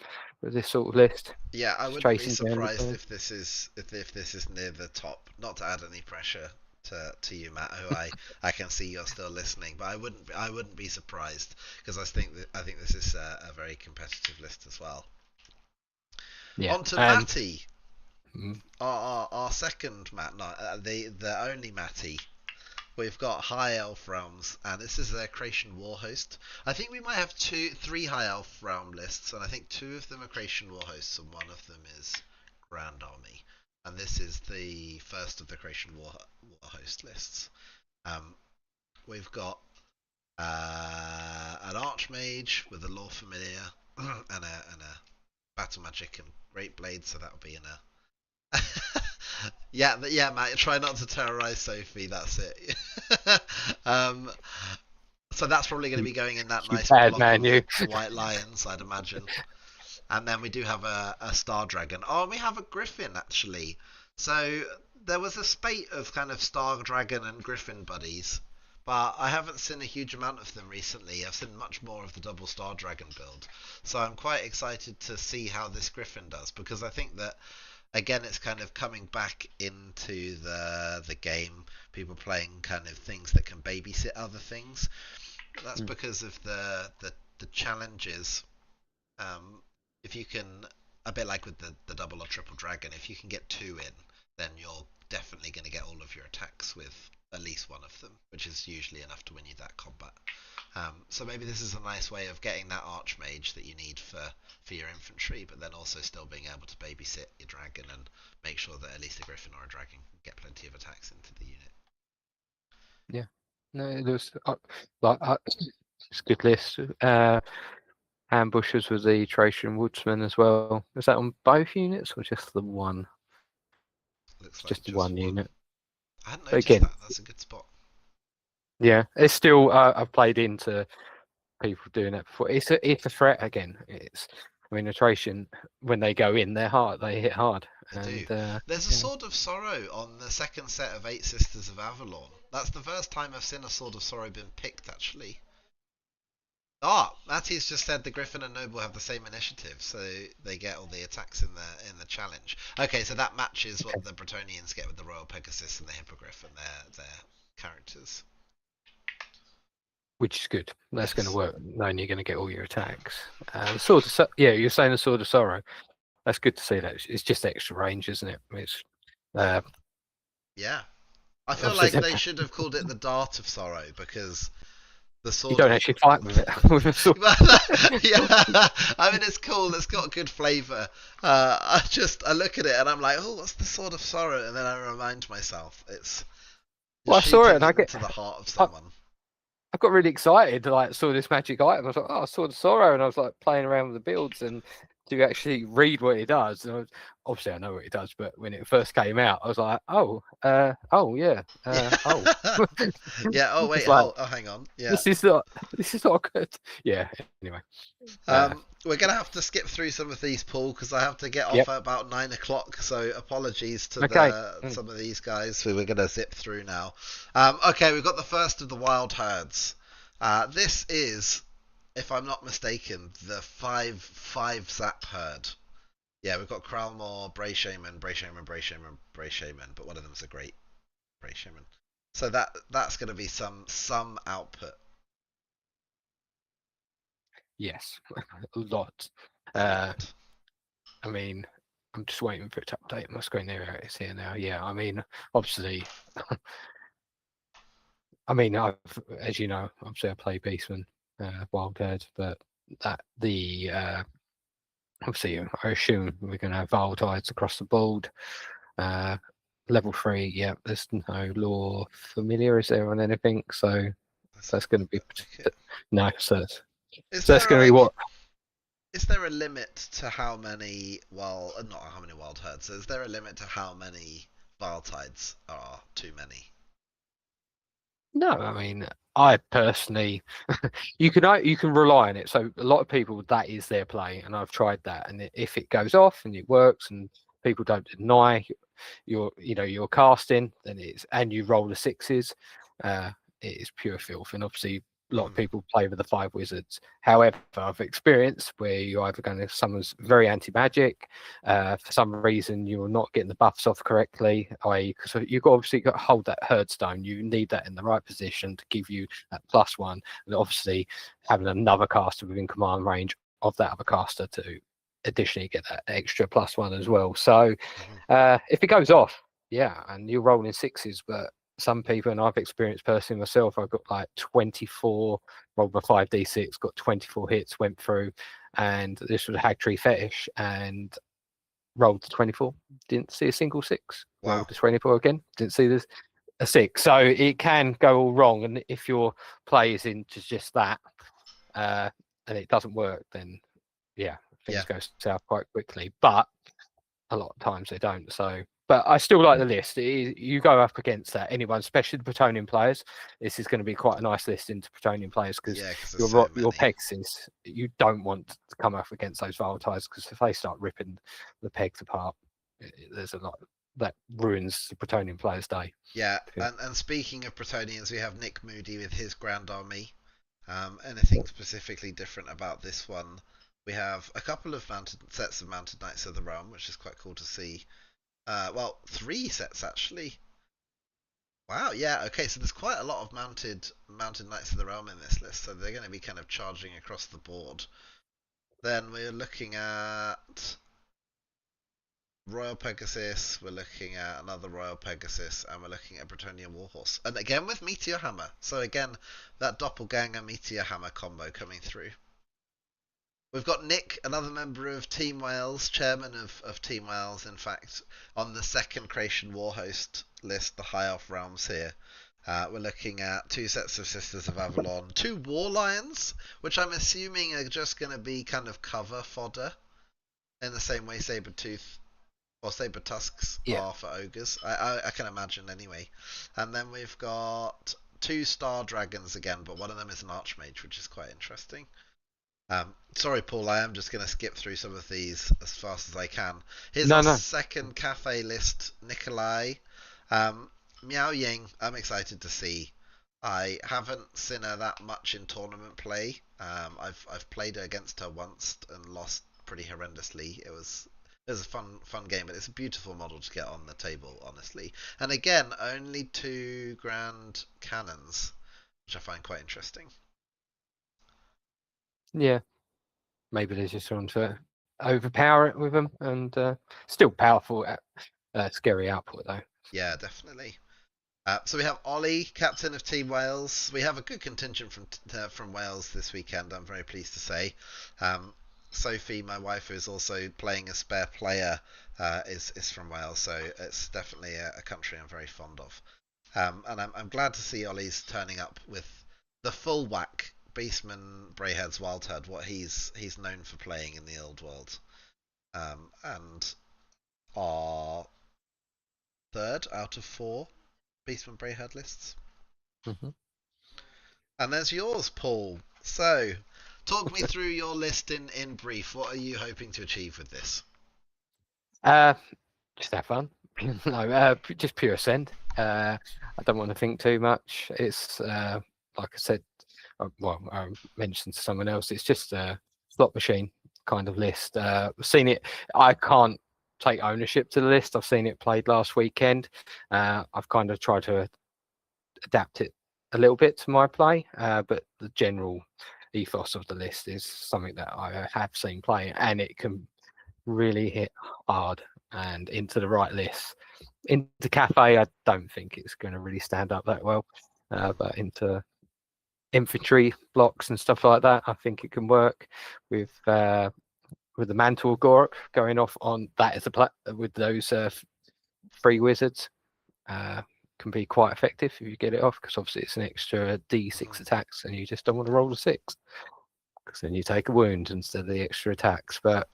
with this sort of list. Yeah, I Just wouldn't be chasing down the surprised players. if this is near the top. Not to add any pressure, to you, Matt, who I can see you're still listening, but I wouldn't be surprised because I think this is a very competitive list as well. Yeah, On to and Matty, mm, our second Matt, no, the only Matty. We've got High Elf realms, and this is their Creation War host. I think we might have three High Elf realm lists, and I think two of them are Creation War hosts, and one of them is Grand Army. And this is the first of the Creation War host lists. Um, we've got an Archmage with a Law Familiar and a Battle Magic and Great Blade, so that'll be in a yeah, Matt. Try not to terrorize Sophie. That's it. um, so that's probably going to be going in that you nice bad block man, of you. white lions, I'd imagine. And then we do have a star dragon. Oh, and we have a griffin actually. So there was a spate of kind of star dragon and griffin buddies, but I haven't seen a huge amount of them recently. I've seen much more of the double star dragon build. So I'm quite excited to see how this griffin does because I think that again it's kind of coming back into the game, people playing kind of things that can babysit other things. That's Mm. because of the challenges. If you can, a bit like with the double or triple dragon, if you can get two in, then you're definitely going to get all of your attacks with at least one of them, which is usually enough to win you that combat. So maybe this is a nice way of getting that archmage that you need for your infantry, but then also still being able to babysit your dragon and make sure that at least a griffin or a dragon can get plenty of attacks into the unit. Yeah, no, it was like it's a good list. Ambushers with the Tracian Woodsman as well. Was that on both units or just the one? Looks It's like just the just one one. unit. I hadn't But noticed again, that. That's a good spot. yeah, it's still. I've played into people doing that before. It's a threat again. I mean, the Tracian when they go in, they're hard. They hit hard, They do. and There's a yeah. Sword of Sorrow on the second set of Eight Sisters of Avalon. That's the first time I've seen a Sword of Sorrow been picked, actually. Ah, Matty's just said the Griffin and Noble have the same initiative, so they get all the attacks in the challenge. Okay, so that matches Okay. what the Bretonians get with the Royal Pegasus and the Hippogriff and their characters. Which is good. That's going to Yes. work. Knowing you're going to get all your attacks. The sword of yeah, you're saying the sword of sorrow. That's good to see. That it's just extra range, isn't it? It's uh, Yeah. I feel obviously like they should have called it the Dart of Sorrow because the you sword don't of actually fight with it with a sword. yeah, I mean it's cool. It's got good flavour. I look at it and I'm like, oh, what's the Sword of Sorrow? And then I remind myself it's you're Well, I saw it shooting and into the heart of I, someone. I got really excited. Like saw this magic item. I was like, oh, sword of sorrow, and I was like playing around with the builds and to actually read what it does. And obviously I know what it does, but when it first came out, I was like, oh yeah, oh. Yeah. Yeah. Oh wait. It's like Hang on. Yeah. this is not good. Yeah. Anyway. Uh, We're gonna have to skip through some of these, Paul, because I have to get off yep. at about 9 o'clock. So apologies to Okay. the some of these guys who we're gonna zip through now. Okay, we've got the first of the wild herds. This is, if I'm not mistaken, the five zap herd. Yeah, we've got Kralmore, Bray Shaman, Bray Shaman, Bray Shaman, Bray Shaman, but one of them's a great Bray Shaman. So that's gonna be some output, Yes. A lot. a Uh, lot. I mean, I'm just waiting for it to update my screen. There it is here now. Yeah. I mean, obviously. I mean, as you know, obviously I play Beastman, Wild Herd, but that the obviously I assume we're going to have Volatides across the board. Uh, level 3, yeah, there's no law familiar, is there on anything? So Let's have that's a going to quick be look here. no. Is So that's there going to be like what? is there a limit to how many not how many wild herds? Is there a limit to how many Valtides are too many? No, I mean, I personally, you can rely on it. So a lot of people that is their play, and I've tried that. And if it goes off and it works, and people don't deny your casting, then it's and you roll the sixes, it is pure filth. And obviously, a lot of people play with the 5 wizards. However, I've experienced where you're either going to someone's very anti-magic, for some reason you're not getting the buffs off correctly, i.e. because you've obviously got to hold that herd stone. You need that in the right position to give you that +1, and obviously having another caster within command range of that other caster to additionally get that extra +1 as well. So Mhm. if it goes off, yeah, and you're rolling sixes, but some people, and I've experienced personally myself, I've got like 24, rolled my 5d6, got 24 hits, went through, and this was a hag tree fetish, and rolled the 24, didn't see a single six, Wow. rolled the 24 again, didn't see this a six. So it can go all wrong, and if your play is into just that, and it doesn't work, then yeah, Yeah. things go south quite quickly. But a lot of times they don't. So, but I still like the list. You go up against that, anyone, especially the Bretonian players. This is going to be quite a nice list into Bretonian players because Yeah, because there's so your many. pegs is you don't want to come up against those volatiles because if they start ripping the pegs apart, there's a lot that ruins the Bretonian players' day. Yeah, Yeah. and speaking of Bretonians, we have Nick Moody with his Grand Army. Anything specifically different about this one? We have a couple of mounted sets of Mounted Knights of the Realm, which is quite cool to see. Well, 3 sets actually. Wow, yeah, okay, so there's quite a lot of mounted Knights of the Realm in this list, so they're going to be kind of charging across the board. Then we're looking at Royal Pegasus, we're looking at another Royal Pegasus, and we're looking at Bretonian Warhorse. And again with Meteor Hammer. So again, that Doppelganger Meteor Hammer combo coming through. We've got Nick, another member of Team Wales, chairman of Team Wales, in fact, on the second Creation Warhost list, the High Off Realms here. We're looking at 2 sets of Sisters of Avalon, 2 War Lions, which I'm assuming are just going to be kind of cover fodder in the same way Sabertooth or Saber Tusks Yeah. are for ogres. I can imagine anyway. And then we've got 2 Star Dragons again, but one of them is an Archmage, which is quite interesting. Sorry, Paul, I am just going to skip through some of these as fast as I can. Here's No, our no. second cafe list, Nikolai. Miao Ying, I'm excited to see. I haven't seen her that much in tournament play. I've played her against her once and lost pretty horrendously. It was a fun game, but it's a beautiful model to get on the table, honestly. And again, only 2 grand cannons, which I find quite interesting. Yeah. Maybe they just want to overpower it with them, and still powerful at scary output though. Yeah, definitely. So we have Ollie, captain of Team Wales. We have a good contingent from Wales this weekend, I'm very pleased to say. Sophie, my wife, who is also playing a spare player, is from Wales, so it's definitely a country I'm very fond of. And I'm glad to see Ollie's turning up with the full whack Beastman Brayhead's Wildhead, what he's known for playing in the old world. And our third out of 4 Beastman Brayhead lists. Mm-hmm. And there's yours, Paul. So, talk me through your list in brief. What are you hoping to achieve with this? Just have fun. No, just pure ascend. I don't want to think too much. It's like I said, well, I mentioned to someone else. It's just a slot machine kind of list. I've seen it. I can't take ownership to the list. I've seen it played last weekend. I've kind of tried to adapt it a little bit to my play, but the general ethos of the list is something that I have seen play, and it can really hit hard and into the right list. Into cafe, I don't think it's going to really stand up that well, but into infantry blocks and stuff like that, I think it can work with the mantle of Gorok going off on that as a with those 3 wizards. Can be quite effective if you get it off because obviously it's an extra D6 attacks and you just don't want to roll a 6 because then you take a wound instead of the extra attacks. But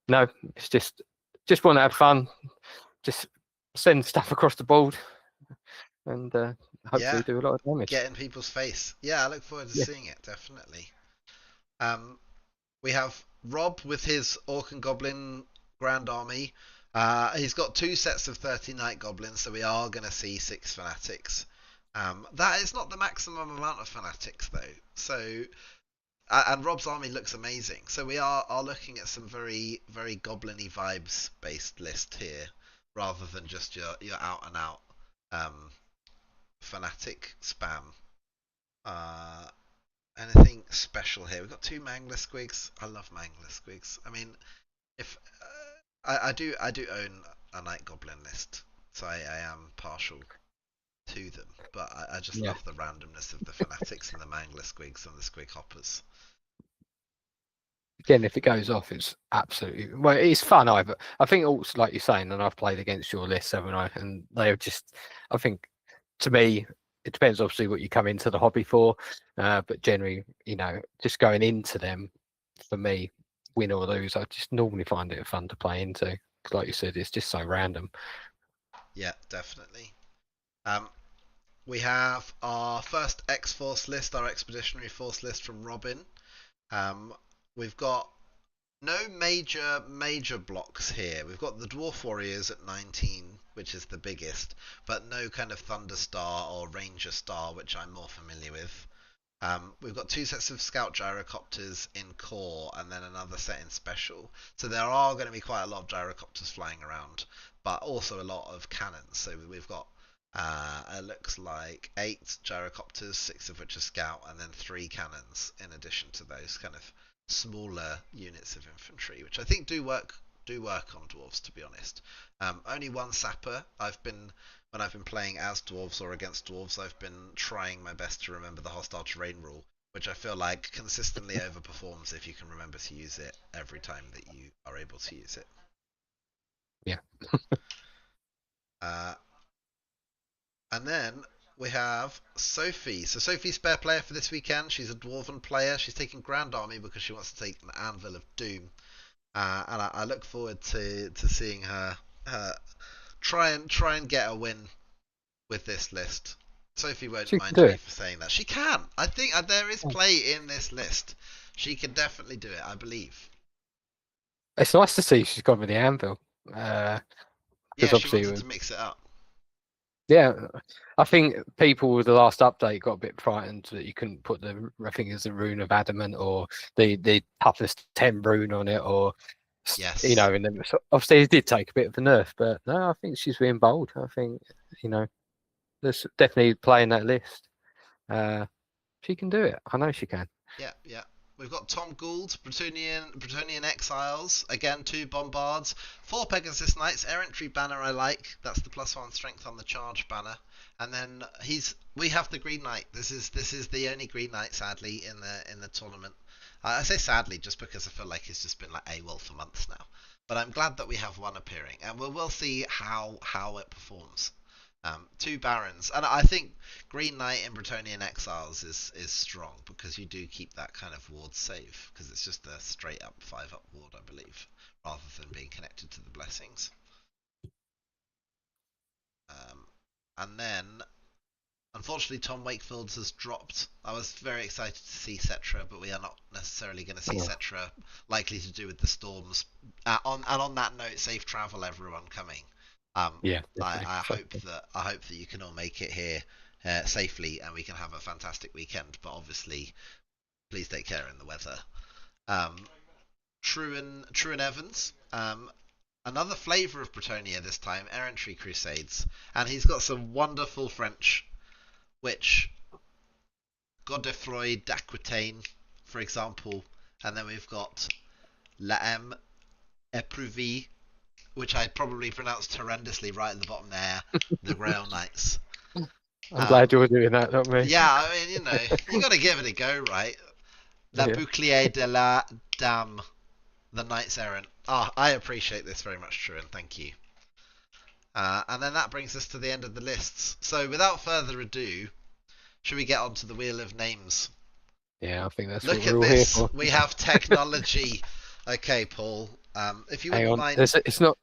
no, it's just want to have fun, just send stuff across the board and Yeah, hopefully do a lot of damage. get in people's face. Yeah, I look forward to Yeah. seeing it, definitely. Um, we have Rob with his Orc and Goblin Grand Army. He's got 2 sets of 30 Night Goblins, so we are going to see 6 Fanatics. That is not the maximum amount of fanatics though. So and Rob's army looks amazing. So we are looking at some very goblin-y vibes based list here, rather than just your out and out um, fanatic spam. Uh, Anything special here? We've got two mangler squigs. I love mangler squigs. I mean, if I do own a night goblin list, so I am partial to them. But I just Yeah. love the randomness of the fanatics and the mangler squigs and the squig hoppers. Again, if it goes off, it's absolutely well. It's fun, but I think also like you're saying, and I've played against your list, haven't I? And they're just, I think, to me, it depends obviously what you come into the hobby for, but generally, just going into them for me, win or lose, I just normally find it fun to play into. 'Cause like you said, it's just so random. Yeah, definitely. Um, we have our first X Force list, our Expeditionary Force list from Robin. Um, we've got no major blocks here. We've got the Dwarf Warriors at 19, which is the biggest, but no kind of Thunder Star or Ranger Star, which I'm more familiar with. We've got two sets of Scout Gyrocopters in core and then another set in special. So there are going to be quite a lot of gyrocopters flying around, but also a lot of cannons. So we've got, it looks like 8 gyrocopters, 6 of which are Scout, and then 3 cannons in addition to those kind of smaller units of infantry, which I think do work on dwarves, to be honest. Only one sapper. When I've been playing as dwarves or against dwarves, I've been trying my best to remember the hostile terrain rule, which I feel like consistently overperforms if you can remember to use it every time that you are able to use it. Yeah. Uh, and then we have Sophie. So Sophie's spare player for this weekend. She's a dwarven player. She's taking Grand Army because she wants to take an Anvil of Doom. And I look forward to seeing her try and get a win with this list. Sophie won't She can mind do me it. for saying that. She can. I think there is play in this list. She can definitely do it. I believe. It's nice to see she's gone with the anvil. Because Yeah, she wanted obviously, to mix it up. yeah, I think people with the last update got a bit frightened that you couldn't put I think it's the rune of adamant or the toughness 10 rune on it, or Yes. and then obviously it did take a bit of a nerf, but no, I think she's being bold. I think there's definitely playing that list. Uh, she can do it. I know she can. Yeah, yeah. We've got Tom Gould, Bretonian Exiles, again 2 Bombards, 4 Pegasus Knights, Errantry banner I like. That's the +1 strength on the charge banner. And then we have the Green Knight. This is the only Green Knight sadly in the tournament. I say sadly just because I feel like he's just been like AWOL for months now. But I'm glad that we have one appearing, and we'll see how it performs. 2 Barons, and I think Green Knight in Bretonian Exiles is strong because you do keep that kind of ward safe because it's just a straight up 5-up ward, I believe, rather than being connected to the blessings. And then, unfortunately, Tom Wakefield's has dropped. I was very excited to see Cetra, but we are not necessarily going to see Yeah, Cetra, likely to do with the storms. On that note, safe travel, everyone coming. yeah, I, definitely. I So, hope that I hope that you can all make it here safely and we can have a fantastic weekend. But obviously, please take care in the weather. Um, Truan Evans, another flavour of Bretonia this time, Errantry Crusades, and he's got some wonderful French, which Godefroy d'Aquitaine, for example, and then we've got La M Eprouvé, which I probably pronounced horrendously right at the bottom there, the Grail Knights. I'm glad Um, you're doing that, not me. yeah, I mean, you got to give it a go, right? La Yeah. Bouclier de la Dame, the Knights Errant. Ah, I appreciate this very much, Truan. Thank you. And then that brings us to the end of the lists. So without further ado, should we get onto the wheel of names? Yeah, I think that's what Look we're at all here this. for. We have technology. Okay, Paul. If you Hang wouldn't on. mind.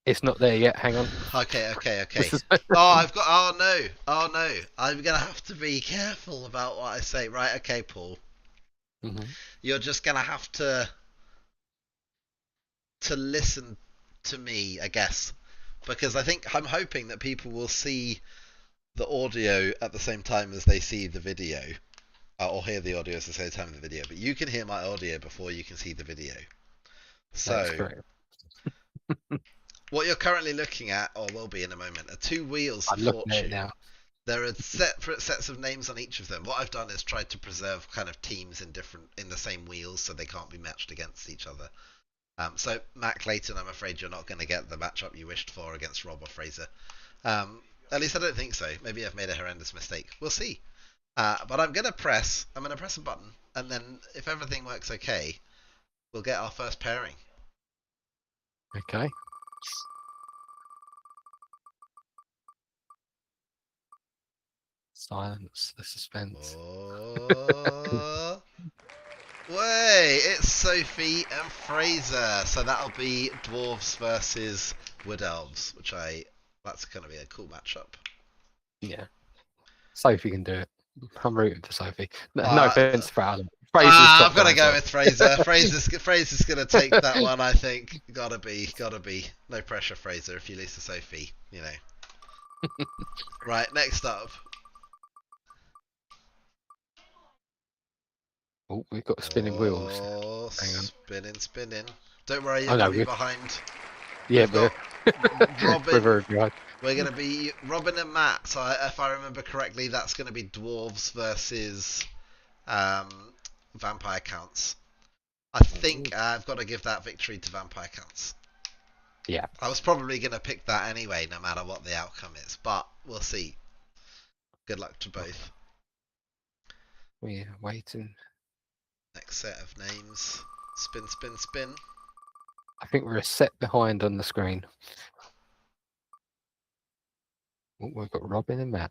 It's not there yet. Hang on. Okay. This is Oh, I've got. Oh no. Oh no. I'm gonna have to be careful about what I say. Right. Okay, Paul. Mhm. You're just gonna have to listen to me, I guess, because I'm hoping that people will see the audio at the same time as they see the video, or hear the audio at the same time as the video. But you can hear my audio before you can see the video. That is So correct. what you're currently looking at, or will be in a moment, are two wheels of I'm looking at it fortune. now. There are separate sets of names on each of them. What I've done is tried to preserve kind of teams in the same wheels, so they can't be matched against each other. So Matt Clayton, I'm afraid you're not going to get the matchup you wished for against Rob or Fraser. At least I don't think so. Maybe I've made a horrendous mistake. We'll see. But I'm going to press a button, and then if everything works okay, we'll get our first pairing. Okay. Silence the suspense. Oh. Way! It's Sophie and Fraser. So that'll be dwarves versus wood elves, that's going to be a cool matchup. Yeah. Sophie can do it. I'm rooting for Sophie. No offense for Adam. I've got to go with Fraser. Fraser's going to take that one, I think. Gotta be. No pressure, Fraser, if you lose to Sophie, you know. Right, next up. Oh, we've got spinning wheels. Hang on. Spinning. Don't worry, you're going to be behind. Yeah, but Robin. We're going to be Robin and Matt. So if I remember correctly, that's going to be dwarves versus vampire counts. I think I've got to give that victory to vampire counts. Yeah. I was probably going to pick that anyway, no matter what the outcome is, but we'll see. Good luck to both. We're waiting. Next set of names. Spin, spin, spin. I think we're a set behind on the screen. Oh, we've got Robin and Matt.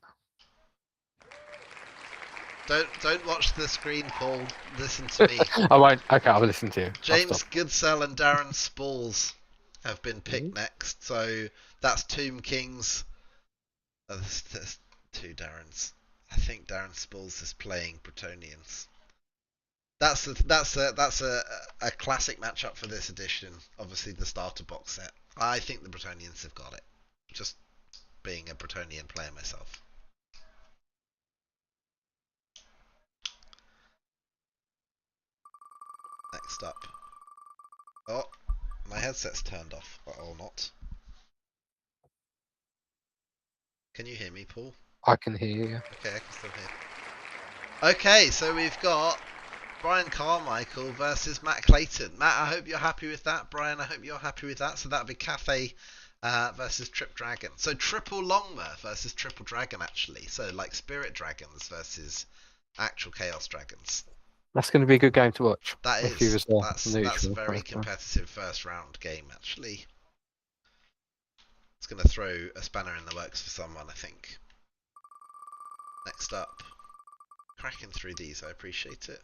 Don't watch the screen, Paul. Listen to me. I won't. Okay, I'll listen to you. James Goodsell and Darren Spalls have been picked next. So that's Tomb Kings. There's two Darrens. I think Darren Spalls is playing Bretonians. That's a classic matchup for this edition. Obviously, the starter box set. I think the Bretonians have got it. Just being a Bretonian player myself. Next up. Oh, my headset's turned off. Or not. Can you hear me, Paul? I can hear you. Okay, I can still hear. Okay, so we've got Brian Carmichael versus Matt Clayton. Matt, I hope you're happy with that. Brian, I hope you're happy with that. So that'll be Cathay versus Trip Dragon. So triple Longmer versus triple Dragon, actually. So like Spirit Dragons versus actual Chaos Dragons. That's going to be a good game to watch. That is. That's a very competitive first round game, actually. It's going to throw a spanner in the works for someone, I think. Next up. Cracking through these, I appreciate it.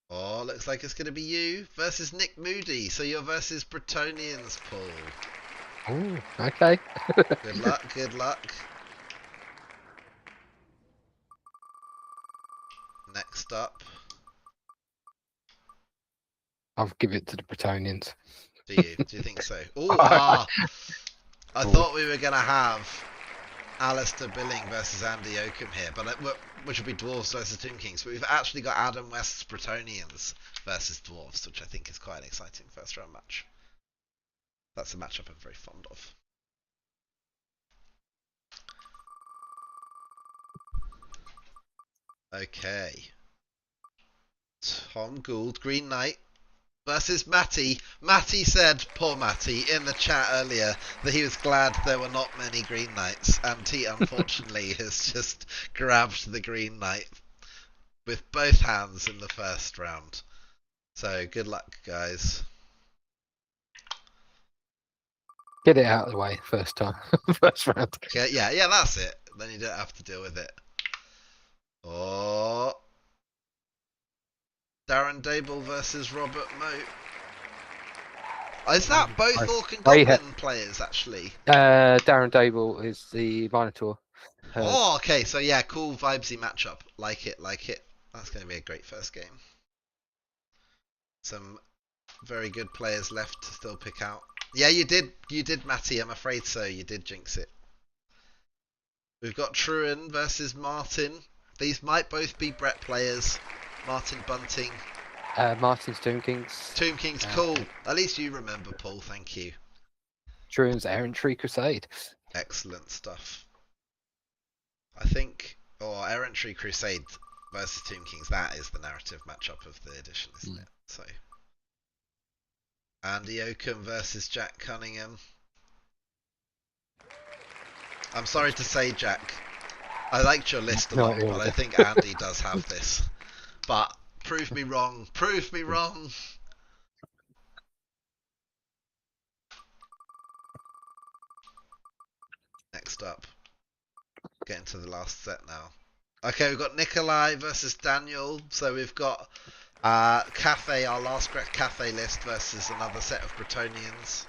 Oh, looks like it's going to be you versus Nick Moody. So you're versus Bretonians, Paul. Oh, okay. Good luck, good luck. Next up. I'll give it to the Bretonians. Do you? Do you think so? Ooh, I thought we were going to have Alistair Billing versus Andy Oakham here, but which would be Dwarves versus Tomb Kings. But we've actually got Adam West's Bretonians versus Dwarves, which I think is quite an exciting first round match. That's a matchup I'm very fond of. Okay. Tom Gould, Green Knight versus Matty. Matty said, poor Matty, in the chat earlier that he was glad there were not many Green Knights, and he unfortunately has just grabbed the Green Knight with both hands in the first round. So good luck, guys. Get it out of the way first time. First round. Okay, yeah, that's it. Then you don't have to deal with it. Oh. Darren Dable versus Robert Moat. Is that both Orc and Goblin players, actually? Darren Dable is the Minotaur. Oh, okay. So, yeah, cool vibesy matchup. Like it. That's going to be a great first game. Some very good players left to still pick out. Yeah, you did, Matty. I'm afraid so. You did jinx it. We've got Truan versus Martin. These might both be Brett players. Martin Bunting. Martin's Tomb Kings. Tomb King's cool. At least you remember, Paul. Thank you. Truan's Errantry Crusade. Excellent stuff. I think, or Errantry Crusade versus Tomb Kings, that is the narrative matchup of the edition, isn't it? So, Andy Oakham versus Jack Cunningham. I'm sorry to say, Jack, I liked your list a lot, but I think Andy does have this. But prove me wrong. Prove me wrong. Next up, getting to the last set now. Okay, we've got Nikolai versus Daniel. So we've got Cafe, our last Cafe list versus another set of Bretonians.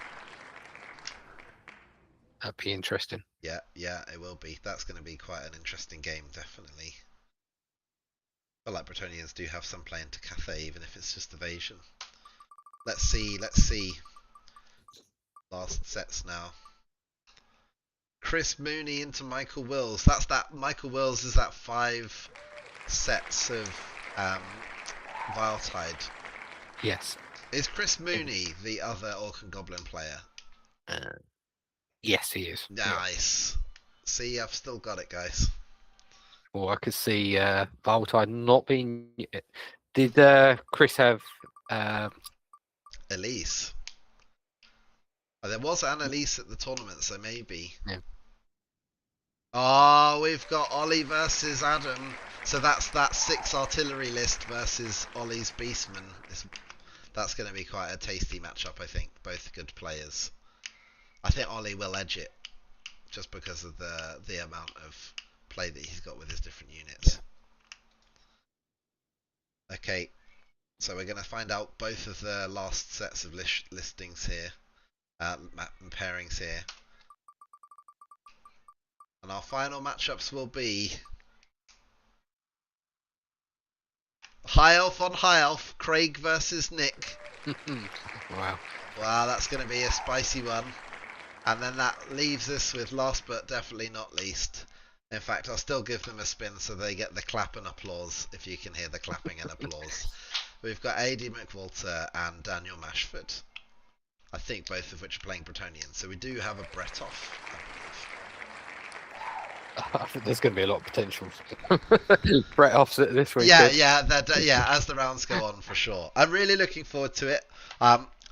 That'd be interesting. Yeah, it will be. That's going to be quite an interesting game, definitely. But like Bretonians do have some play into Cathay, even if it's just evasion. Let's see. Last sets now. Chris Mooney into Michael Wills. That's that. Michael Wills is that 5 sets of Viletide. Yes. Is Chris Mooney the other Orc and Goblin player? Yes, he is. Nice. Yeah. See, I've still got it, guys. Well, I could see Viletide not being. Did Chris have Elise? Oh, there was an Elise at the tournament, so maybe. Yeah. Oh, we've got Ollie versus Adam. So that's that 6 artillery list versus Ollie's Beastman. That's going to be quite a tasty matchup, I think. Both good players. I think Ollie will edge it, just because of the amount of play that he's got with his different units. Yeah. Okay, so we're going to find out both of the last sets of listings here, pairings here. And our final matchups will be High Elf on High Elf, Craig versus Nick. Wow. Wow, that's going to be a spicy one. And then that leaves us with last but definitely not least. In fact, I'll still give them a spin so they get the clap and applause, if you can hear the clapping and applause. We've got AD McWalter and Daniel Mashford. I think both of which are playing Bretonian. So we do have a Brett off, I believe. I think there's going to be a lot of potential. Brett offs it this week. Yeah, as the rounds go on, for sure. I'm really looking forward to it.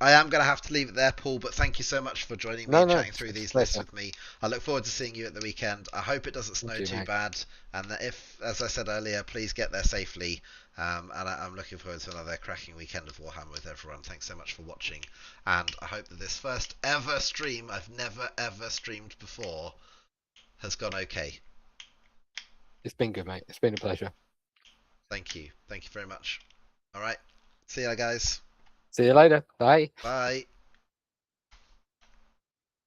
I am going to have to leave it there, Paul, but thank you so much for joining me and chatting through these lists with me. I look forward to seeing you at the weekend. I hope it doesn't snow too bad, and that if, as I said earlier, please get there safely. And I'm looking forward to another cracking weekend of Warhammer with everyone. Thanks so much for watching, and I hope that this first ever stream, I've never ever streamed before, has gone okay. It's been good, mate. It's been a pleasure. Thank you very much. All right, see ya, guys. See you later. Bye. Bye.